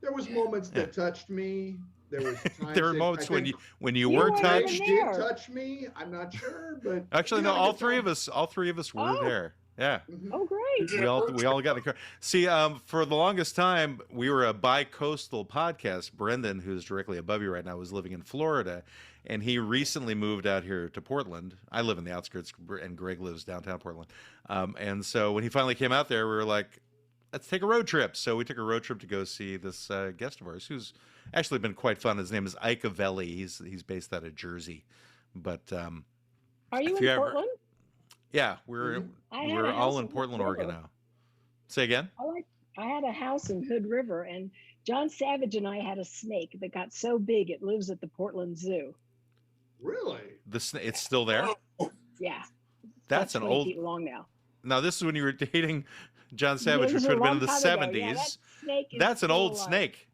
there was moments that touched me. There was times There were that moments I when think you You were weren't touched. even did there. touch me. I'm not sure, but Actually, we no, had a all good three time. of us were Oh. there. Yeah. Mhm. Oh, great. We all got the car. See, for the longest time, we were a bi-coastal podcast. Brendan, who's directly above you right now, was living in Florida, and he recently moved out here to Portland. I live in the outskirts, and Greg lives downtown Portland. And so when he finally came out there, we were like, let's take a road trip. So we took a road trip to go see this guest of ours, who's actually been quite fun. His name is Ike Avelli. He's based out of Jersey, but Are you if in you ever- Portland? yeah, we're I had we're a all house in in Portland, Hood Oregon River. now. Say again. I had a house in Hood River, and John Savage and I had a snake that got so big it lives at the Portland Zoo. Really? It's still there. Yeah. That's an 20 old. feet long now. Now this is when you were dating John Savage, This which is a would have been long in the time ago. Yeah, 70s. that snake is That's an still old alive. snake.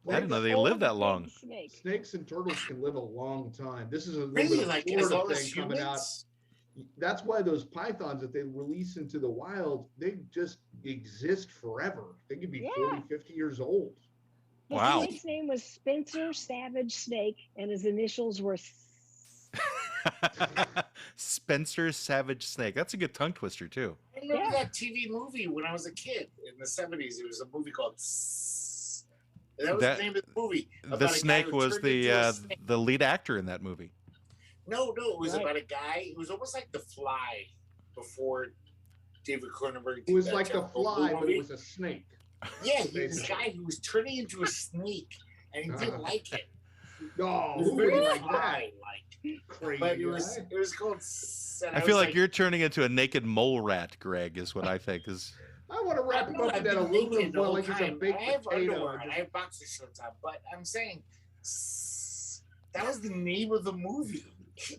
I didn't know they Old lived that big long. Snake. Snakes and turtles can live a long time. This is a little Really, bit of like as Florida long as thing coming out. humans? That's why those pythons that they release into the wild, they just exist forever. They could be Yeah. 40, 50 years old. The Wow. snake's name was Spencer Savage Snake, and his initials were Spencer Savage Snake. That's a good tongue twister too. I remember Yeah. that TV movie when I was a kid in the 70s. It was a movie called Sss. And that was That- the name of the movie. The about a guy snake who was turned into a the snake. the lead actor in that movie. No, it was Right. about a guy. It was almost like The Fly before David Cronenberg. It did was that like the Jeff Goldblum fly, but movie. it was a snake. Yeah, he was a guy who was turning into a snake, and he didn't Uh-huh. like it. No, It was who very would like that? fly-like. Crazy But it guy. was called. Sss, and I feel was like you're turning into a naked mole rat, Greg. Is what I think is. I want to wrap him No, up in I've that been aluminum naked the foil whole like it's a time. big I have potato. underwear and I have boxer shorts on, but I'm saying that was the name of the movie.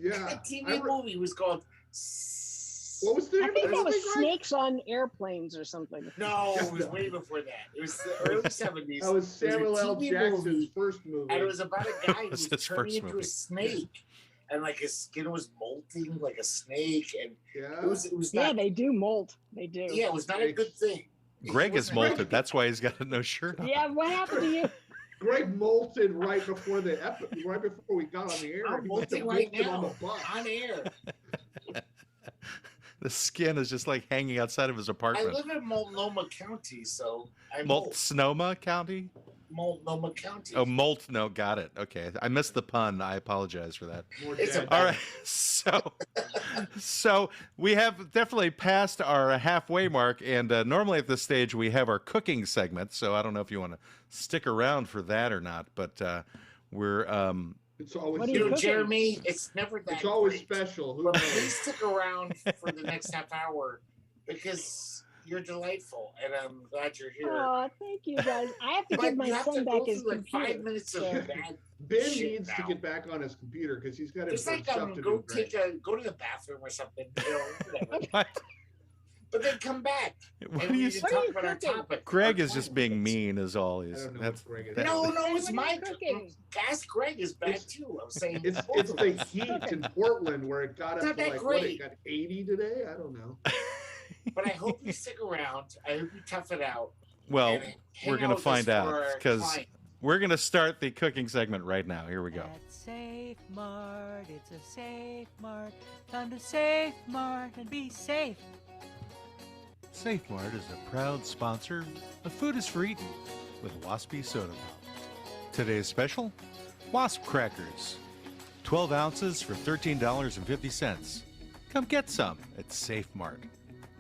Yeah, The TV I re- movie was called. Sss. What was the I think that was Greg? snakes on airplanes or something. No, it was way before that. It was the early 70s. That was Samuel L. TV Jackson's movie, first movie. and it was about a guy who That's was his turning first into movie. a snake, and like his skin was molting like a snake, and Yeah. it was Yeah, not. they do molt. They do. Yeah, it was not a good thing. Greg It is wasn't- molted. That's why he's got no shirt on. Yeah, what happened to you? Greg molted right before right before we got on the air. I'm He must have molting right molted on now the bus. on air. The skin is just like hanging outside of his I apartment. live in Multnomah County, so I Sonoma County? Multnomah County. Oh, Molt. No, got it. Okay. I missed the pun. I apologize for that. More It's a dead. All right. So we have definitely passed our halfway mark. And normally at this stage, we have our cooking segment. So I don't know if you want to stick around for that or not. But we're. It's always What are You know, cooking? Jeremy, it's never that. it's always great. special. Who But knows? please stick around for the next half hour because you're delightful, and I'm glad you're here. Oh, thank you guys. I have to But give my you have son to back go his through like computer. 5 minutes of So- bad Ben shit needs to now. get back on his computer because he's got It's like stuff to go do. Greg. go to the bathroom or something, you know, whatever. What? But then come back What and are we you? can What are talk you about our cooking? topic. Greg Our is just topic. being mean, is all he I is. don't know That's what Greg is. that- No, What it's are my you cooking? Ask Greg is bad It's- too. I'm saying It's the heat in Portland where it got It's up not to that like what, it great. got 80 today. I don't know. But I hope you stick around. I hope you tough it out. Well, and hang we're gonna with us find for out our because client. we're gonna start the cooking segment right now. Here we go. At Safe Mart, it's a Safe Mart. Come to Safe Mart and be safe. Safe Mart is a proud sponsor of Food is for Eating with Waspy Soda Pop. Today's special, Wasp Crackers. 12 ounces for $13.50. Come get some at Safe Mart.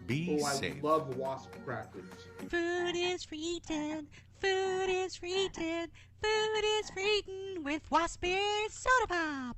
Be Oh, I safe. love wasp crackers. Food is for eating. Food is for eating. Food is for eating with Waspy Soda Pop.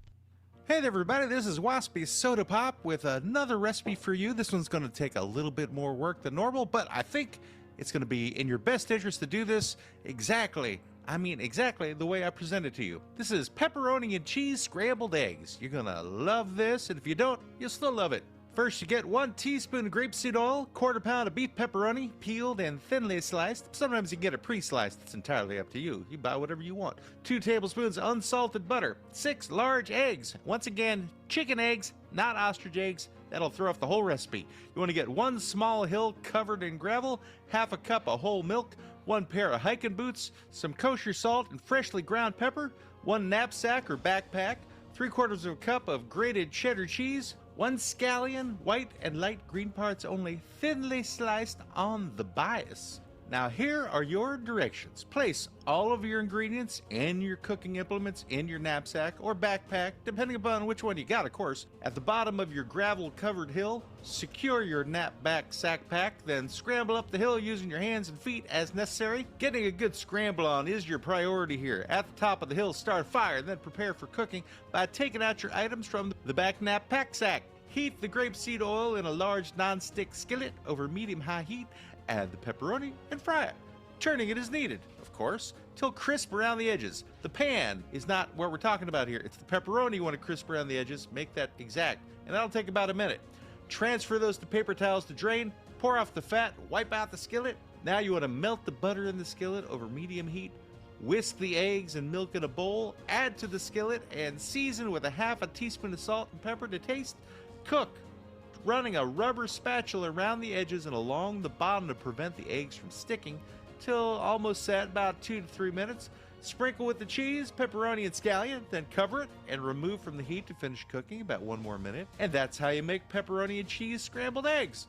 Hey there, everybody. This is Waspy Soda Pop with another recipe for you. This one's going to take a little bit more work than normal, but I think it's going to be in your best interest to do this exactly the way I present it to you. This is pepperoni and cheese scrambled eggs. You're going to love this, and if you don't, you'll still love it. First, you get 1 teaspoon of grapeseed oil, 1/4 pound of beef pepperoni, peeled and thinly sliced. Sometimes you get it pre-sliced. It's entirely up to you. You buy whatever you want. 2 tablespoons unsalted butter, 6 large eggs. Once again, chicken eggs, not ostrich eggs. That'll throw off the whole recipe. You want to get 1 small hill covered in gravel, 1/2 cup of whole milk, 1 pair of hiking boots, some kosher salt and freshly ground pepper, 1 knapsack or backpack, 3/4 cup of grated cheddar cheese, 1 scallion, white and light green parts only, thinly sliced on the bias. Now here are your directions. Place all of your ingredients and your cooking implements in your knapsack or backpack, depending upon which one you got, of course. At the bottom of your gravel-covered hill, secure your knapback sack pack, then scramble up the hill using your hands and feet as necessary. Getting a good scramble on is your priority here. At the top of the hill, start a fire, then prepare for cooking by taking out your items from the back knappack sack. Heat the grapeseed oil in a large non-stick skillet over medium-high heat. Add the pepperoni and fry it, turning it as needed, of course, till crisp around the edges. The pan is not what we're talking about here. It's the pepperoni you want to crisp around the edges. Make that exact, and that'll take about a minute. Transfer those to paper towels to drain, pour off the fat, wipe out the skillet. Now you want to melt the butter in the skillet over medium heat. Whisk the eggs and milk in a bowl, add to the skillet, and season with 1/2 teaspoon of salt and pepper to taste. Cook, running a rubber spatula around the edges and along the bottom to prevent the eggs from sticking, till almost set, about 2 to 3 minutes. Sprinkle with the cheese, pepperoni, and scallion, then cover it and remove from the heat to finish cooking about 1 more minute. And that's how you make pepperoni and cheese scrambled eggs.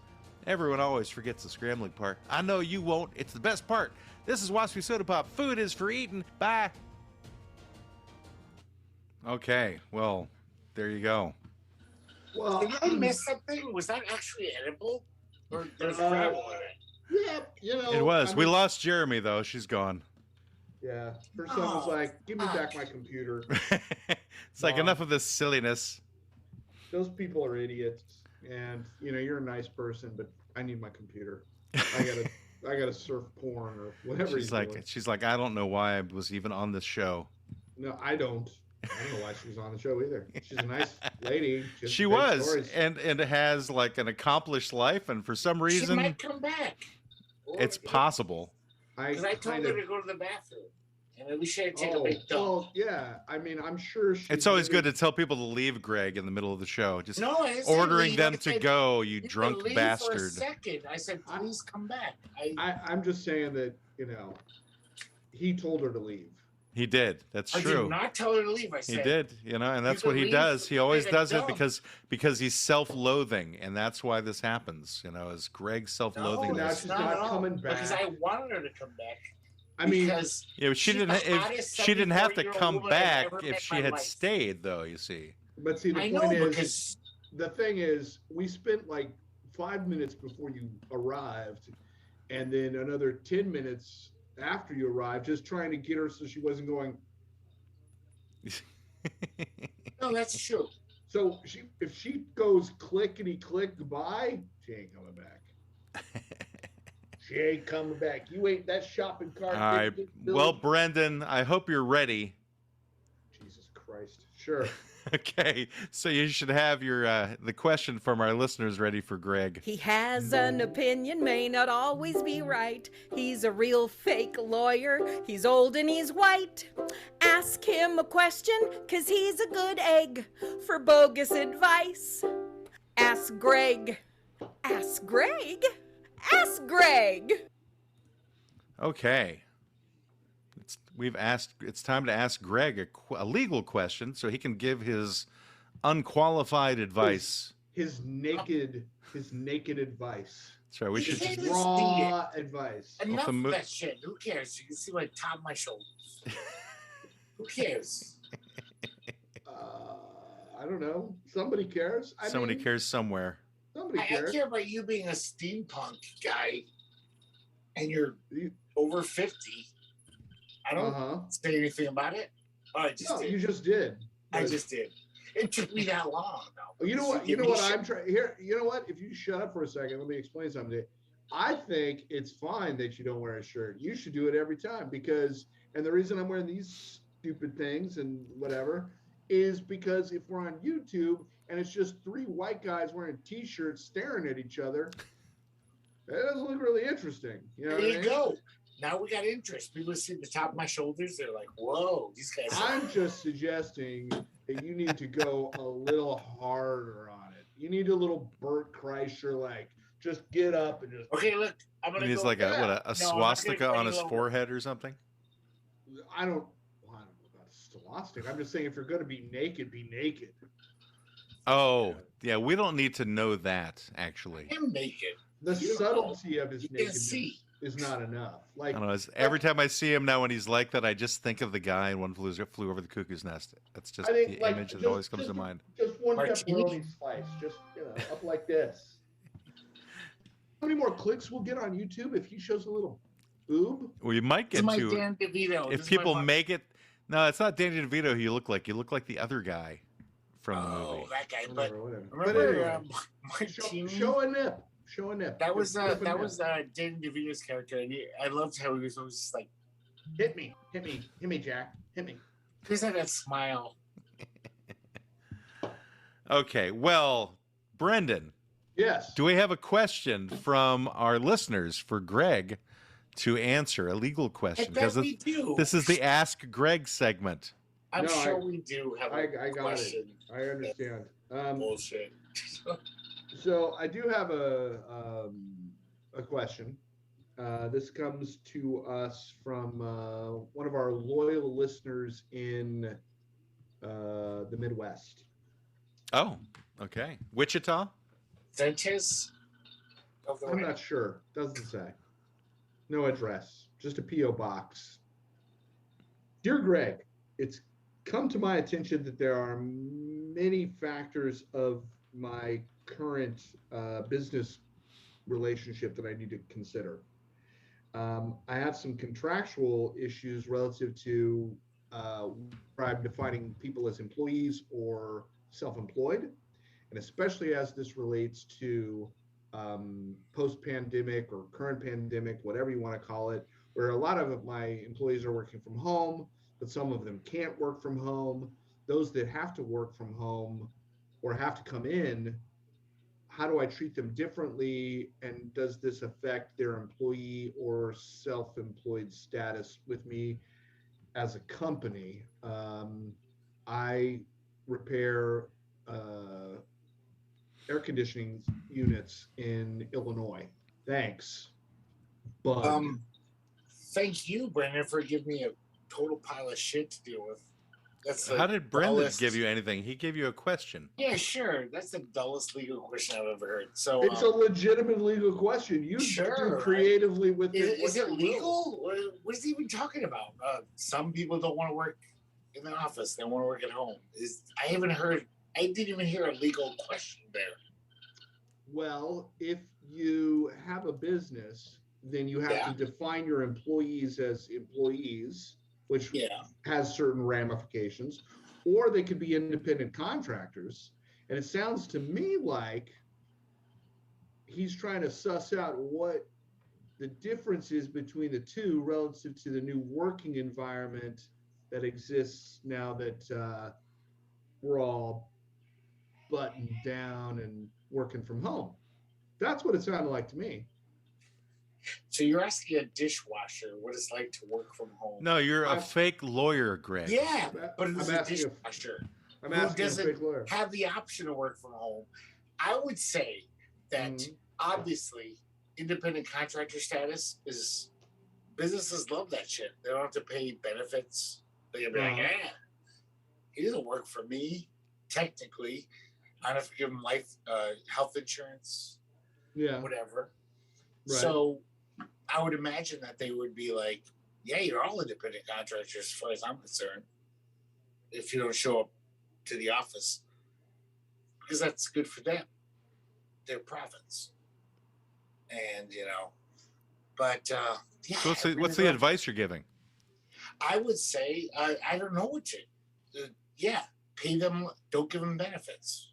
Everyone always forgets the scrambling part. I know you won't. It's the best part. This is Waspy Soda Pop. Food is for eating. Bye. Okay, well, there you go. Well, Did I miss something? Was that actually edible? Or there's gravel in it? yeah, you know. It was. I We mean, lost Jeremy, though. She's gone. Yeah, her son was like, "Give me back my computer." It's like Mom. enough of this silliness. Those people are idiots, and you're a nice person, but I need my computer. I gotta surf porn or whatever. She's like, I don't know why I was even on this show. no, I don't. I don't know why she was on the show either. She's a nice lady. She has She great was, stories. and has like an accomplished life, and for some She reason, might come back. it's possible. Because I told kind her of- to go to the bathroom. And maybe she had to take a Oh, big dump. well, yeah. I mean, I'm sure she. It's always good to tell people to leave, Greg, in the middle of the show. Just No, I didn't say ordering leave. them I to said, go, you can drunk leave bastard. For a second. I said, please come back. I'm just saying that, he told her to leave. He did. That's I true. did not tell her to leave. I said, He did, and that's can what he leave does. He always take a does it dump. because he's self-loathing, and that's why this happens. Is Greg self-loathing No, this? she's not coming back. Because I wanted her to come back. I mean, because Yeah, but she she's didn't. the hottest She didn't have to 74-year-old come woman I've back ever if met she in my had life. stayed, though. You see. but see, the I point know is, because the thing is, we spent like 5 minutes before you arrived, and then another 10 minutes after you arrived, just trying to get her so she wasn't going. no, that's true. So if she goes clickety click goodbye, she ain't coming back. She ain't coming back. You ain't that shopping cart. All right. Well, Brendan, I hope you're ready. Jesus Christ. Sure. Okay, so you should have your the question from our listeners ready for Greg. He has an opinion, may not always be right. He's a real fake lawyer. He's old and he's white. Ask him a question, 'cause he's a good egg for bogus advice. Ask Greg. Ask Greg. Ask Greg. Okay. It's time to ask Greg a legal question so he can give his unqualified advice. His naked advice. That's right. We You should can't just even see it. Raw advice. Enough the of mo- that shit. Who cares? You can see my top of my shoulders. Who cares? I don't know. Somebody cares. somebody cares somewhere. Somebody I cares. care about you being a steampunk guy, and you're over 50. I don't say anything about it. Oh, I just No, did. you just did. I But- just did. It took me that long, though. You know what? Give me shit. I'm trying here. You know what? If you shut up for a second, let me explain something to you. I think it's fine that you don't wear a shirt. You should do it every time because, and the reason I'm wearing these stupid things and whatever is because if we're on YouTube and it's just three white guys wearing T-shirts staring at each other, that doesn't look really interesting. You know There what I you mean? go. Now we got interest. People see the top of my shoulders. They're like, "Whoa, these guys." I'm just suggesting that you need to go a little harder on it. You need a little Bert Kreischer, like just get up and just. Okay, look, I'm gonna. And he's go like a back. No, I'm not gonna swastika go on any his lower. forehead or something. I don't know about swastika. I'm just saying if you're going to be naked, be naked. Oh, yeah. We don't need to know that actually. I'm naked. The You don't subtlety of his You can nakedness see. is not enough. I Like don't know. Every time I see him now, when he's like that, I just think of the guy in One Flew Over the Cuckoo's Nest. That's just I think, the like, image that just- always comes to just- mind. just one Martini? pepperoni slice, just up like this. How many more clicks we'll get on YouTube if he shows a little boob? We might This get is my to Dan DeVito. This if is my people fuck- make it. No, it's not Danny DeVito. Who you look like? You look like the other guy from the Oh, movie. that guy. But Whatever. But remember, anyway, Martini? show a nip. Show a nip. That was Just flip a nip. Danny DeVito's character, and I loved how he was always just like, Hit me, Jack, hit me. he just had that smile. Okay, well, Brendan, Yes. do we have a question from our listeners for Greg to answer? A legal I question, bet because we do. this is the Ask Greg segment. I'm No, sure we do have a I got question. it. I understand. Bullshit. So I do have a question. This comes to us from one of our loyal listeners in the Midwest. Oh, okay. Wichita? Ventus of the I'm Ram. not sure. Doesn't say. No address. Just a P.O. box. Dear Greg, it's come to my attention that there are many factors of my current business relationship that I need to consider. I have some contractual issues relative to where I'm defining people as employees or self-employed, and especially as this relates to post-pandemic or current pandemic, whatever you want to call it, where a lot of my employees are working from home, but some of them can't work from home. those that have to work from home or have to come in, how do I treat them differently? And does this affect their employee or self-employed status with me as a company? I repair air conditioning units in Illinois. Thanks, bud. Thank you, Brandon, for giving me a total pile of shit to deal with. That's How did Brendan give you anything? He gave you a question. Yeah, sure. That's the dullest legal question I've ever heard. So it's a legitimate legal question. You do creatively with it. Is it legal? What is he even talking about? Some people don't want to work in the office; they want to work at home. I haven't heard. I didn't even hear a legal question there. Well, if you have a business, then you have to define your employees as employees, which has certain ramifications, or they could be independent contractors. And it sounds to me like he's trying to suss out what the difference is between the two relative to the new working environment that exists now that we're all buttoned down and working from home. That's what it sounded like to me. So you're asking a dishwasher what it's like to work from home? No, you're a fake lawyer, Greg. Yeah, but it's a dishwasher. I'm asking a fake lawyer. Have the option to work from home. I would say that obviously independent contractor status is, businesses love that shit. They don't have to pay benefits. They can be like, he doesn't work for me, technically. I don't have to give him health insurance, whatever. Right. So I would imagine that they would be like, yeah, you're all independent contractors as far as I'm concerned, if you don't show up to the office, because that's good for them, their profits. And, but yeah. So what's the advice you're giving? I would say, I don't know what to, pay them, don't give them benefits.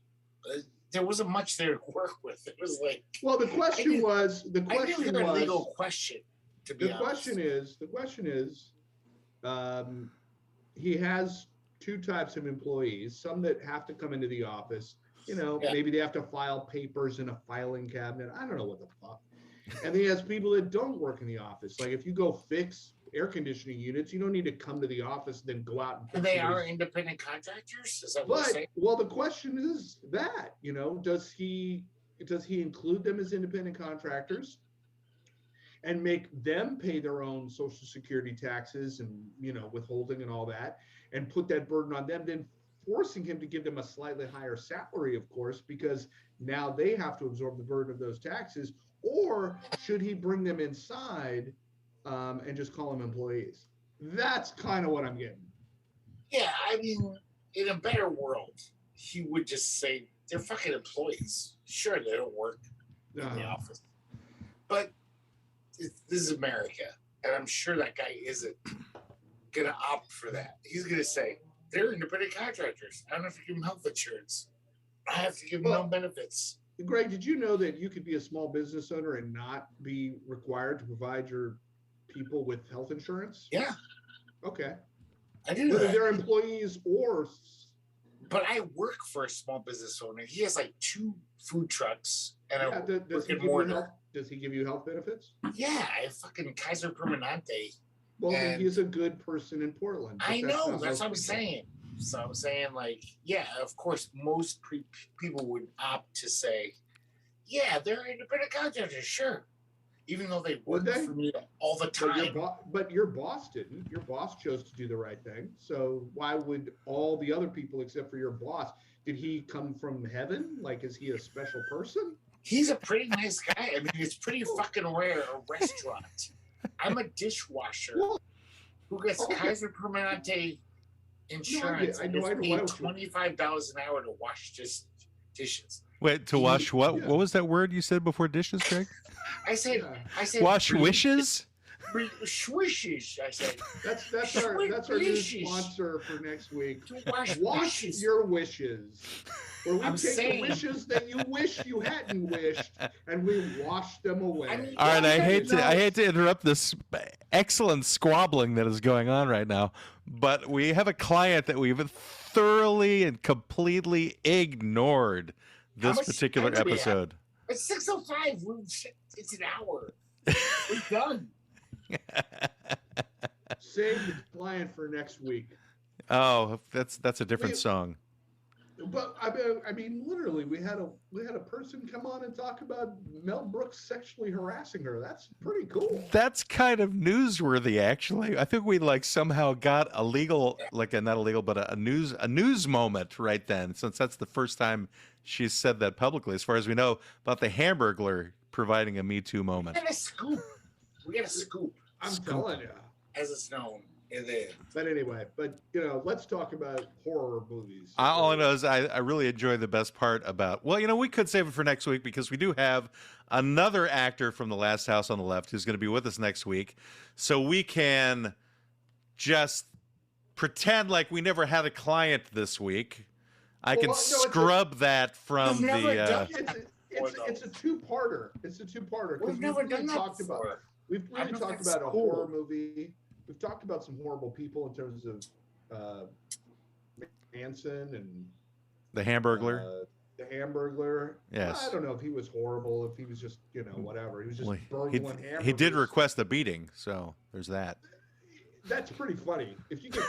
There wasn't much there to work with. It was like, well, the question was a legal question. To be honest, the question is, he has two types of employees. Some that have to come into the office. Maybe they have to file papers in a filing cabinet. I don't know what the fuck. And then he has people that don't work in the office. Like if you go fix air conditioning units, you don't need to come to the office, then go out and they are independent contractors? Is that what you're saying? Well, the question is that, does he include them as independent contractors and make them pay their own Social Security taxes and, withholding and all that, and put that burden on them, then forcing him to give them a slightly higher salary, of course, because now they have to absorb the burden of those taxes? Or should he bring them inside and just call them employees? That's kind of what I'm getting. Yeah, I mean, in a better world, he would just say they're fucking employees. Sure, they don't work in the office, but this is America, and I'm sure that guy isn't gonna opt for that. He's gonna say they're independent contractors. I don't have to give them health insurance. I have to give them no benefits. Greg, did you know that you could be a small business owner and not be required to provide your people with health insurance? Yeah. Okay. I didn't know whether that. they're employees or. But I work for a small business owner. He has like 2 food trucks and does he give you health benefits? Yeah, I fucking Kaiser Permanente. Well, then he's a good person in Portland. I know. That's what I'm saying. So I'm saying, like, yeah, of course, most people would opt to say, yeah, they're independent contractors, sure. Even though they work for me all the time. But your boss didn't. Your boss chose to do the right thing. So why would all the other people except for your boss, did he come from heaven? Like, is he a special person? He's a pretty nice guy. I mean, it's pretty fucking rare, a restaurant. I'm a dishwasher who gets Kaiser Permanente insurance. I paid $25 an hour to wash dishes. Wait, to wash what? Yeah. What was that word you said before dishes, Greg? I said wash wishes? Swishes, I said. That's our new sponsor for next week. To wash wishes. Your wishes. Where we take the wishes that you wish you hadn't wished and we wash them away. I mean, all right, I hate to interrupt this excellent squabbling that is going on right now, but we have a client that we've thoroughly and completely ignored this much particular time do we have? episode. It's 6:05. It's an hour. We're done. Save the client for next week. Oh, that's a different song. But I mean, literally, we had a person come on and talk about Mel Brooks sexually harassing her. That's pretty cool. That's kind of newsworthy, actually. I think we somehow got a legal, not illegal, but a news moment right then, since that's the first time she's said that publicly, as far as we know, about the Hamburglar providing a Me Too moment. We got a scoop. I'm telling you. As it's known. But anyway, let's talk about horror movies. All I know is I really enjoy the best part about, we could save it for next week because we do have another actor from The Last House on the Left who's going to be with us next week. So we can just pretend like we never had a client this week. I can scrub that from the... It's a two-parter. We've never done that before. We've really talked about a horror movie. We've talked about some horrible people in terms of Manson and the Hamburglar. Yes. I don't know if he was horrible, if he was just, whatever. He was just burgling hamburgers. He did request a beating, so there's that. That's pretty funny. If you get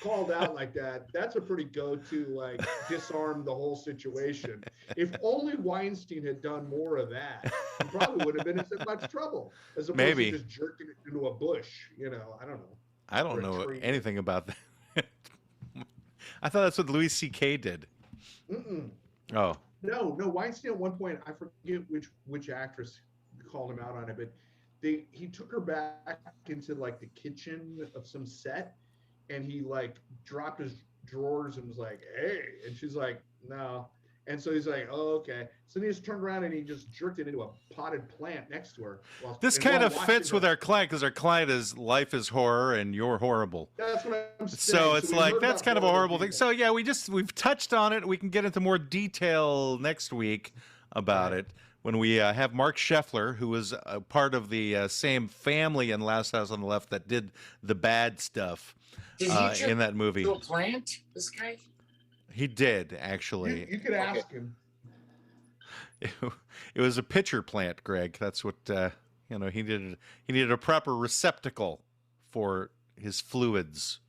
called out like that, that's a pretty go-to, disarm the whole situation. If only Weinstein had done more of that, he probably would have been in so much trouble. As opposed to just jerking it into a bush. I don't know. I don't know anything about that. I thought that's what Louis C.K. did. Mm-mm. Oh. No. Weinstein at one point, I forget which actress called him out on it, but he took her back into the kitchen of some set, and he dropped his drawers and was like, "Hey," and she's like, "No," and so he's like, "Oh, okay." So then he just turned around and he just jerked it into a potted plant next to her. This kind of fits with our client because our client is life is horror and you're horrible. That's what I'm saying. So it's that's kind of a horrible thing. So yeah, we've touched on it. We can get into more detail next week about it. When we have Mark Scheffler, who was a part of the same family in Last House on the Left that did the bad stuff in that movie. Do a plant, this guy? He did, actually. You could ask him. It was a pitcher plant, Greg. That's what, he needed. He needed a proper receptacle for his fluids.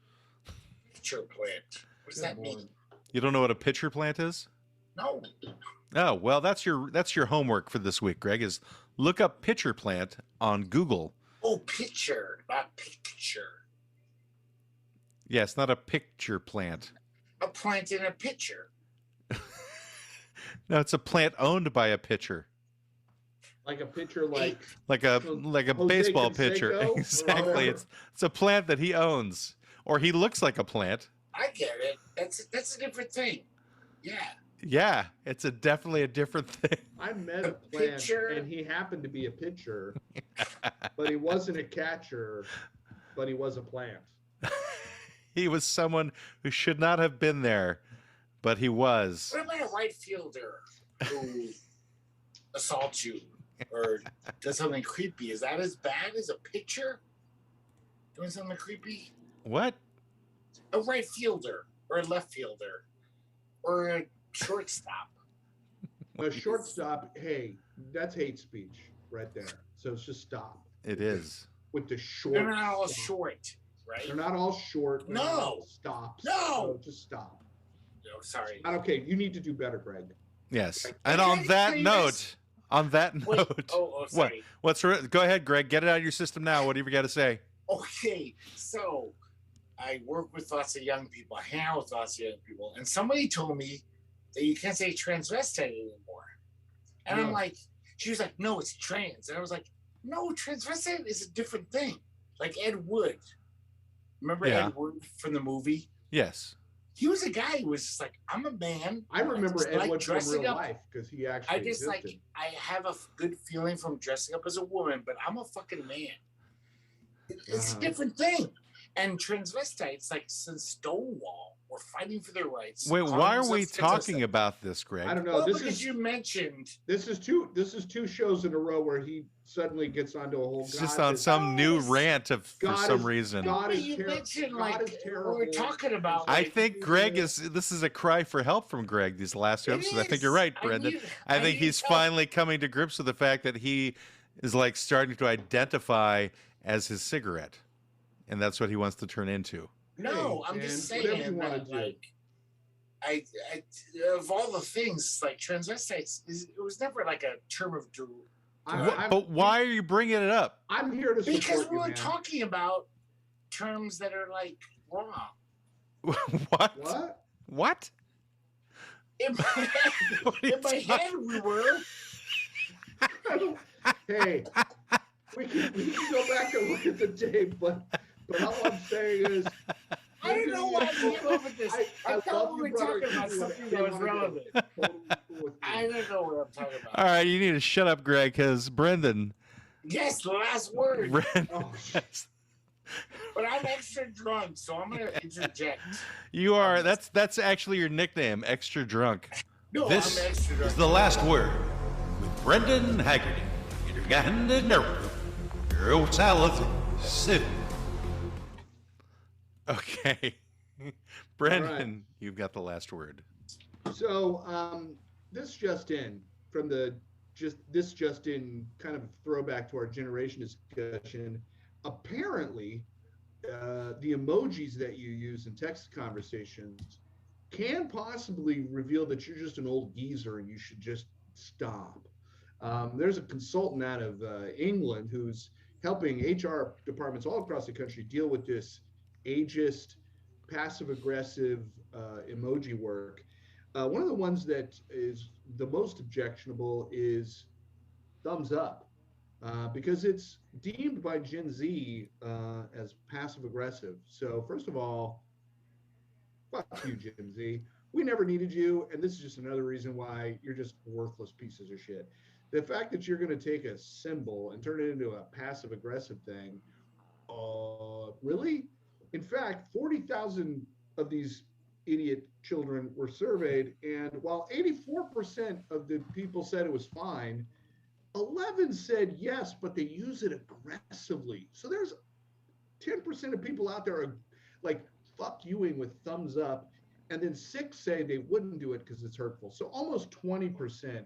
Pitcher plant. What does that mean? You don't know what a pitcher plant is? No. Oh, well, that's your homework for this week, Greg, is look up pitcher plant on Google. Oh, pitcher, not picture. Yes, not a picture plant. A plant in a pitcher. No, it's a plant owned by a pitcher. Like a pitcher, like a Jose baseball Canseco? pitcher. Exactly. It's a plant that he owns. Or he looks like a plant. I get it. That's a different thing. Yeah. Yeah, it's definitely a different thing. I met a plant, and he happened to be a pitcher, but he wasn't a catcher, but he was a plant. He was someone who should not have been there, but he was. What about a right fielder who assaults you or does something creepy? Is that as bad as a pitcher doing something creepy? What? A right fielder or a left fielder or a shortstop. A shortstop, hey, that's hate speech right there. So it's just stop. It is. With the short. They're not all short, right? They're not all short. No. All stops. No. So just stop. No, sorry. Okay, you need to do better, Greg. Yes. And on that note, sorry. Go ahead, Greg. Get it out of your system now. What do you got to say? Okay, so I work with lots of young people. I hang out with lots of young people. And somebody told me that you can't say transvestite anymore. And I'm like, she was like, no, it's trans. And I was like, no, transvestite is a different thing. Like Ed Wood. Remember Ed Wood from the movie? Yes. He was a guy who was just like, I'm a man. I remember Ed Wood from real life because he actually existed. I have a good feeling from dressing up as a woman, but I'm a fucking man. It's a different thing. And transvestites, like since Stonewall, were fighting for their rights. Wait, why are we themselves talking transvestites. about this, Greg? I don't know. Well, This because is you mentioned. this is two shows in a row where he suddenly gets onto a whole. It's God just on is- some new Yes. rant for God some is- reason. God But is you ter- mentioned, God like, is terrible. we're talking about. I like, think Greg this is a cry for help from Greg these last two It episodes. I think is. you're right, I Brendan. need- I I think need he's help. finally coming to grips with the fact that he is like starting to identify as his cigarette. And that's what he wants to turn into. No, Hey, I'm just man, whatever you saying wanna that, do. like, I of all the things, like transvestites, it was never like a term of But why are you bringing it up? I'm here to support because you, we were man. talking about terms that are like wrong. What? What? What? In my head, What are you in my talking- head we were. Hey, we can go back and look at the tape, but all I'm saying is. I don't know why I came up with this. I love thought we you, were brother. talking about You do something whatever that was you wanna do. relevant. Totally cool with me. I don't know what I'm talking about. All right, you need to shut up, Greg, because Brendan. Yes, the last word. Brendan Oh, But I'm extra drunk, so I'm gonna interject. you are. That's actually your nickname, Extra Drunk. No, This I'm extra drunk. is the last word with Brendan Haggerty. Okay. Brendan, you've got the last word. So this just in from the just in kind of throwback to our generation discussion. Apparently, the emojis that you use in text conversations can possibly reveal that you're just an old geezer and you should just stop. There's a consultant out of England who's helping HR departments all across the country deal with this ageist, passive-aggressive emoji work. One of the ones that is the most objectionable is thumbs up, because it's deemed by Gen Z as passive-aggressive. So first of all, fuck you, Gen Z. We never needed you, and this is just another reason why you're just worthless pieces of shit. The fact that you're going to take a symbol and turn it into a passive-aggressive thing, really? In fact, 40,000 of these idiot children were surveyed, and while 84% of the people said it was fine, 11 said yes, but they use it aggressively. So there's 10% of people out there are like fuck youing with thumbs up, and then 6 say they wouldn't do it because it's hurtful. So almost 20%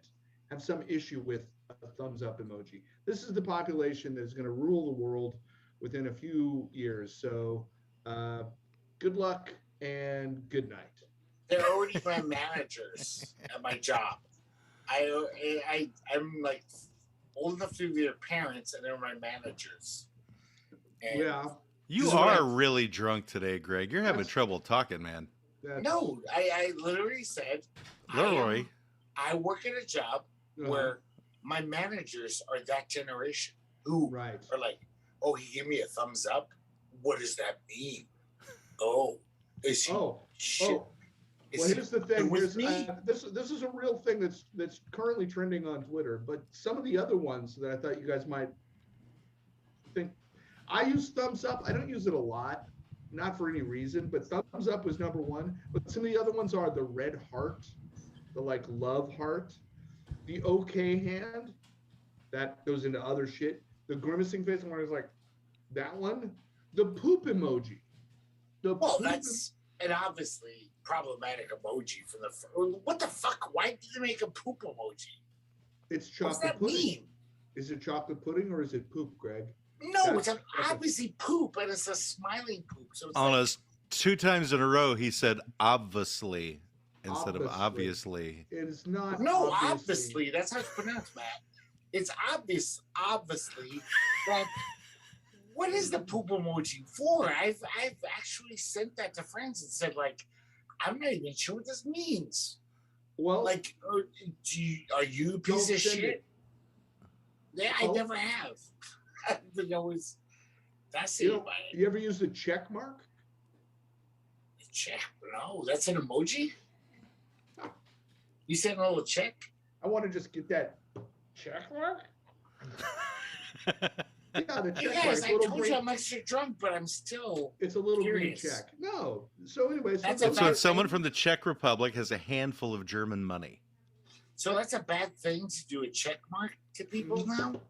have some issue with a thumbs up emoji. This is the population that's going to rule the world within a few years. So good luck and good night. They're already my managers at my job. I'm like old enough to be their parents, and they're my managers. And Yeah. You This is what are I- really drunk today, Greg. You're having That's- trouble talking, man. That's, No, I literally said, Leroy. I work at a job where my managers are that generation who right. are like, oh, he gave me a thumbs up. What does that mean? Oh, is he? Shit. Oh, Is well, he here's the thing. with Here's, me? this is a real thing that's currently trending on Twitter. But some of the other ones that I thought you guys might think. I use thumbs up. I don't use it a lot, not for any reason, but thumbs up was number one. But some of the other ones are the red heart, the like love heart, the okay hand, that goes into other shit. The grimacing face, where it's like that one, the poop emoji. Well, that's an obviously problematic emoji from the. What the fuck? Why did they make a poop emoji? It's What does chocolate that pudding. mean? Is it chocolate pudding or is it poop, Greg? No, it's That's- obviously poop, and it's a smiling poop. So it's On like, us 2 times in a row, he said obviously instead of Obviously. obviously. It is not. no, obviously, that's how it's pronounced, Matt. It's obviously, that. What is the poop emoji for? I've actually sent that to friends and said, like, I'm not even sure what this means. Well, Like, are you a piece Don't of send shit? it. Yeah, I Oh. never have. I've been always that's you, it. know, you ever use the check mark? Check? No, that's an emoji. You sent a little check? I want to just get that check mark. Yeah, the check You mark. guys, It's a I little told green, you I'm extra drunk, but I'm still. it's a little green curious. check. No. So anyway, That's And a so bad someone thing. from the Czech Republic has a handful of German money. So that's a bad thing to do a check mark to people now?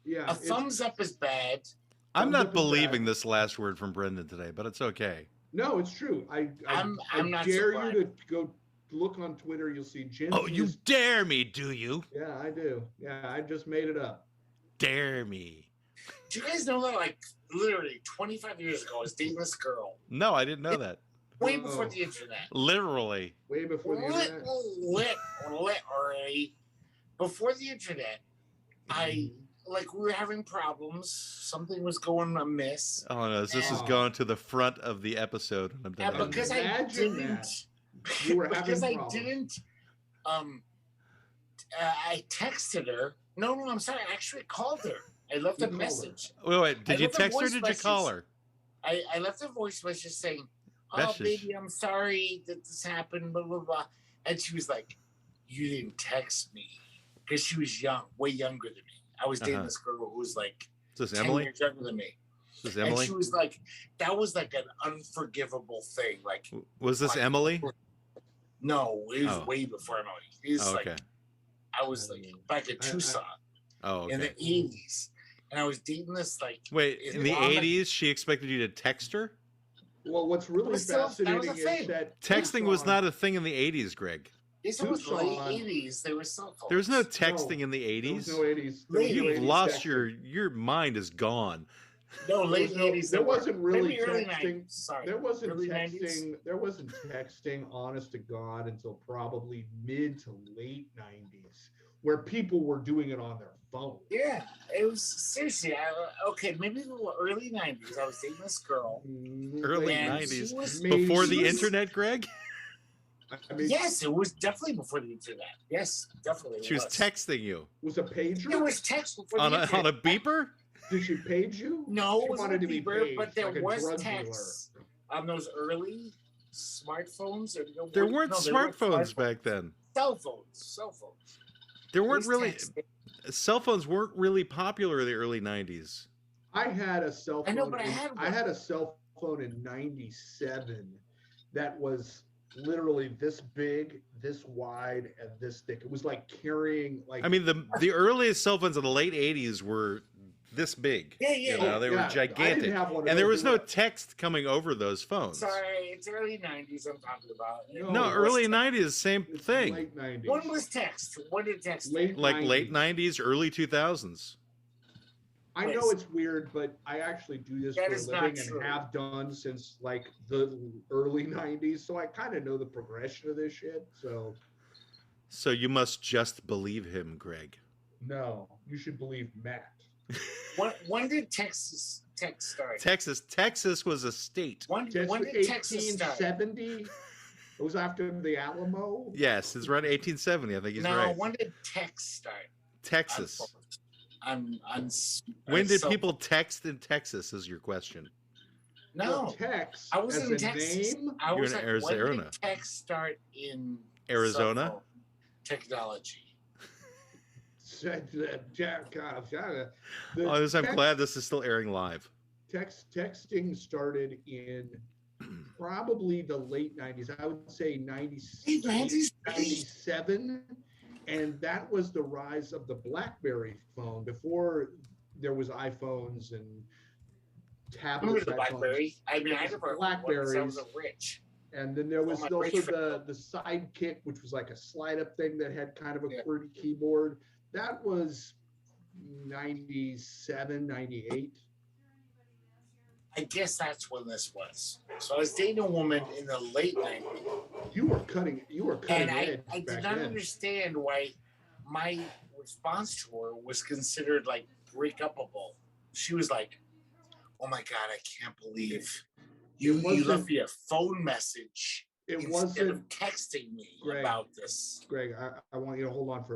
yeah. A thumbs up is bad. I'm Thumbs not up is believing bad. this last word from Brendan today, but it's okay. No, it's true. I I'm not dare surprised. you to go look on Twitter. You'll see Jim. Oh, you dare me, do you? Yeah, I do. Yeah, I just made it up. Dare me. Do you guys know that, like, literally 25 years ago, I was dating this girl No, I didn't know that. way before Oh. the internet. Literally. Way before the internet. Literally. Before the internet, we were having problems. Something was going amiss. Oh no, this is Oh. going to the front of the episode. When I'm Yeah, done editing. because I Imagine didn't. that. You were having because I problems. didn't. I texted her. No, I'm sorry. I actually called her. I left You a called her. message. Wait, did I you left a text her or voice did you call message. her? I left a voice message saying, "Oh, Message. baby, I'm sorry that this happened." Blah blah blah. And she was like, "You didn't text me," because she was young, way younger than me. I was dating Uh-huh. this girl who was like Is this 10 Emily? years younger than me. Is this And Emily? she was like, that was like an unforgivable thing. Like, Was this like- Emily? no, it was Oh. way before Emily. It was Oh, like, okay. I was like back in Tucson Oh, in the okay. 80s. And I was dating this, like, Wait, in the Islamic- 80s, she expected you to text her? Well, what's really was still- that was a fascinating is thing. that Texting was Tucson- not a thing in the 80s, Greg. this was late Tucson- 80s. There was cell phones. There was no texting in the There 80s. was no 80s. There was no You've 80s lost texting. your mind is gone. No, late There was no- 80s. there wasn't really maybe early texting. 90s. Sorry. There wasn't early texting. 90s. There wasn't texting, honest to God, until probably mid to late 90s, where people were doing it on their phone. Yeah, it was seriously. Okay, maybe the early 90s. I was dating this girl. Early and 90s. she was- Maybe Before she the was- internet, Greg? I mean, Yes, it was definitely before the internet. Yes, definitely. She was texting you was a pager? There was text before on the a internet. beeper? Did she page you? No, She it wasn't wanted a to be beeper, paged, but there like a was drug text on those early smartphones. There weren't no, weren't smartphones back then. Cell phones. There There weren't was really texting. cell phones weren't really popular in the early 90s. I had a cell phone. I know, but I had one. I had a cell phone in '97 that was literally this big, this wide, and this thick. It was like carrying like. I mean, the earliest cell phones in the late 80s were this big. Yeah, You know, they yeah, were I gigantic. didn't have one of And there those was no either. text coming over those phones. Sorry, it's early 90s I'm talking about. No, it early was- 90s, same It's thing. Late '90s. When was text? When did text? Late Like 90s. late 90s, early 2000s. I know it's weird, but I actually do this That for a is not living true. and have done since like the early '90s. So I kind of know the progression of this shit. So So you must just believe him, Greg. no, you should believe Matt. When did text start? Texas was a state. When did Texas start? 1870. It was after the Alamo. Yes, it's around 1870. I think he's No, right. when did text start? Texas. On When did cell people phone. text in Texas? Is your question? No, Well, Tex. I was as in a Texas. name. I You're was in like, Arizona. when did text start in Arizona? cell phone technology? I'm glad this is still airing live. Texting started in probably the late 90s. I would say 96, Late 90s? 97. And that was the rise of the BlackBerry phone before there was iPhones and tablets. Remember the BlackBerry? I mean, I never Blackberries. I was a rich. And then there was my also rich the Sidekick, which was like a slide-up thing that had kind of a Yeah. QWERTY keyboard. That was 97, 98. I guess that's when this was. So I was dating a woman in the late 90s. You were cutting And edge I back did not then. understand why my response to her was considered like break-upable. She was like, "Oh my God, I can't believe you wasn't- left me a phone message It instead wasn't, of texting me Greg. about this." Greg, I want you to hold on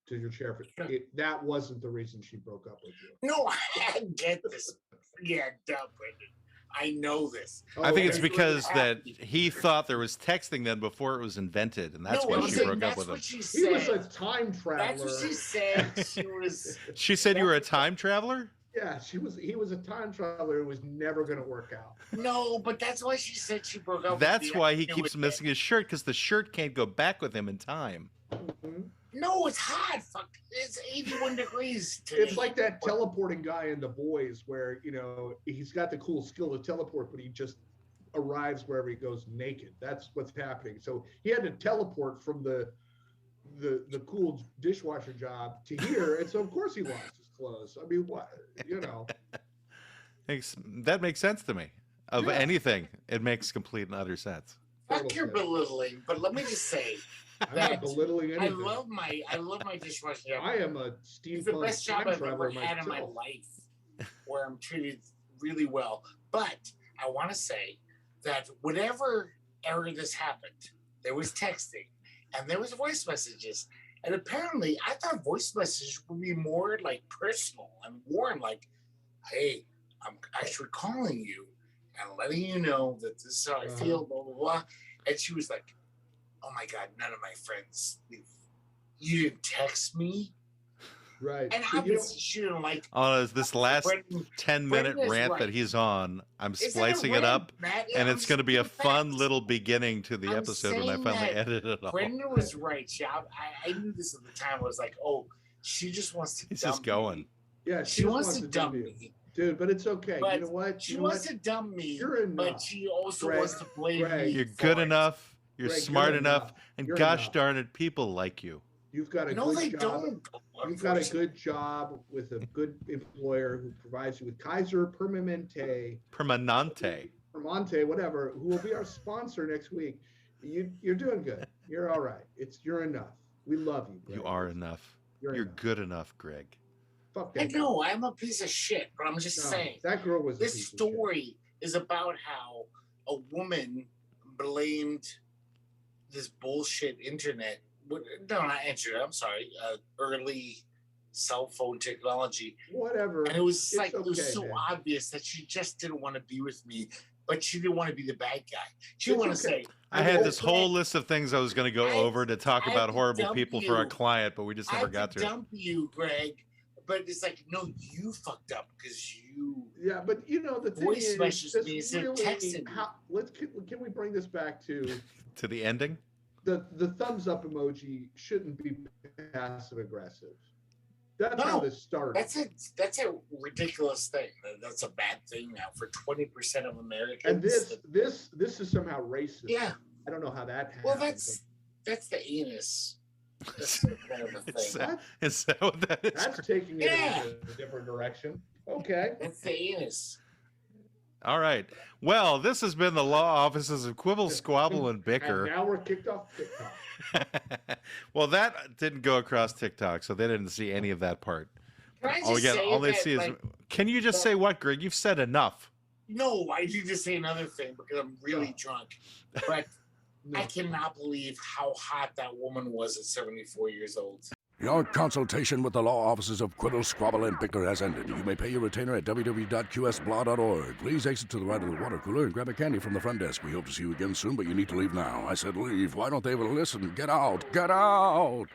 to your chair. That wasn't the reason she broke up with you. No, I get this. Yeah, duh, Brendan. I know this. I think it's okay. because that he thought there was texting then before it was invented, and that's No, why I'm she saying broke up that's with him. what she He was said. a time That's traveler. what she said. She was. She said you were a time traveler? Yeah, he was a time traveler who was never going to work out. No, but that's why she said she broke up. That's with me. why he keeps missing his shirt, because the shirt can't go back with him in time. Mm-hmm. No, it's hot. Fuck, it's 81 degrees today. It's like that teleporting guy in The Boys where, he's got the cool skill to teleport, but he just arrives wherever he goes naked. That's what's happening. So he had to teleport from the cool dishwasher job to here, and so of course he lost his clothes. I mean, what, That makes sense to me. Of anything, it makes complete and utter sense. Fuck your belittling, but let me just say I'm not belittling anything. I love my dishwasher job. I am a It's the best job I've ever had in my life, where I'm treated really well. But I want to say that whatever era this happened, there was texting and there was voice messages. And apparently, I thought voice messages would be more like personal and warm, like, hey, I'm actually calling you and letting you know that this is how I feel, blah, blah, blah. And she was like, oh my God, none of my friends, you didn't text me? Right. And obviously she didn't like. Oh, this last 10-minute rant that he's on, I'm splicing it up, and it's going to be a fun little beginning to the episode when I finally edit it all. Brendan was right. I knew this at the time. I was like, oh, she just wants to. He's just going. Me. Yeah, she wants to dump me. Dude, but it's okay. But you know what? She wants to dump me, but she also wants to blame me. You're good enough. You're smart enough. And gosh darn it, people like you. You've got a good job. Don't. You've got a good job with a good employer who provides you with Kaiser Permanente, whatever, who will be our sponsor next week. You're doing good. You're all right. You're enough. We love you, Greg. You are enough. You're good enough, Greg. Fuck that. I know I'm a piece of shit, but I'm just saying. That girl was. This story is about how a woman blamed this bullshit internet. No, not internet. I'm sorry. Early cell phone technology. Whatever. And it was it was so obvious that she just didn't want to be with me, but she didn't want to be the bad guy. She didn't want to say. I had this whole list of things I was going to go over to talk about horrible people for our client, but we just never got to it. Dump you, Greg. But it's like, no, you fucked up because you. Yeah, but the thing voice messages me instead of texting. Can we bring this back to the ending? The thumbs up emoji shouldn't be passive aggressive. That's how this started. That's a ridiculous thing. That's a bad thing now for 20% of Americans. And this is somehow racist. Yeah. I don't know how that happened. Well, that's the anus. That's kind of a thing. Is that what that is? That's taking it in a different direction. Okay. That's the anus. All right. Well, this has been the Law Offices of Quibble, Squabble, and Bicker. And now we're kicked off TikTok. Well, that didn't go across TikTok, so they didn't see any of that part. All they see is. Can you just say what, Greg? You've said enough. No, I need to say another thing because I'm really drunk. But I cannot believe how hot that woman was at 74 years old. Your consultation with the Law Offices of Quibble, Squabble, and Bicker has ended. You may pay your retainer at www.qsblaw.org. Please exit to the right of the water cooler and grab a candy from the front desk. We hope to see you again soon, but you need to leave now. I said leave. Why don't they ever listen? Get out! Get out!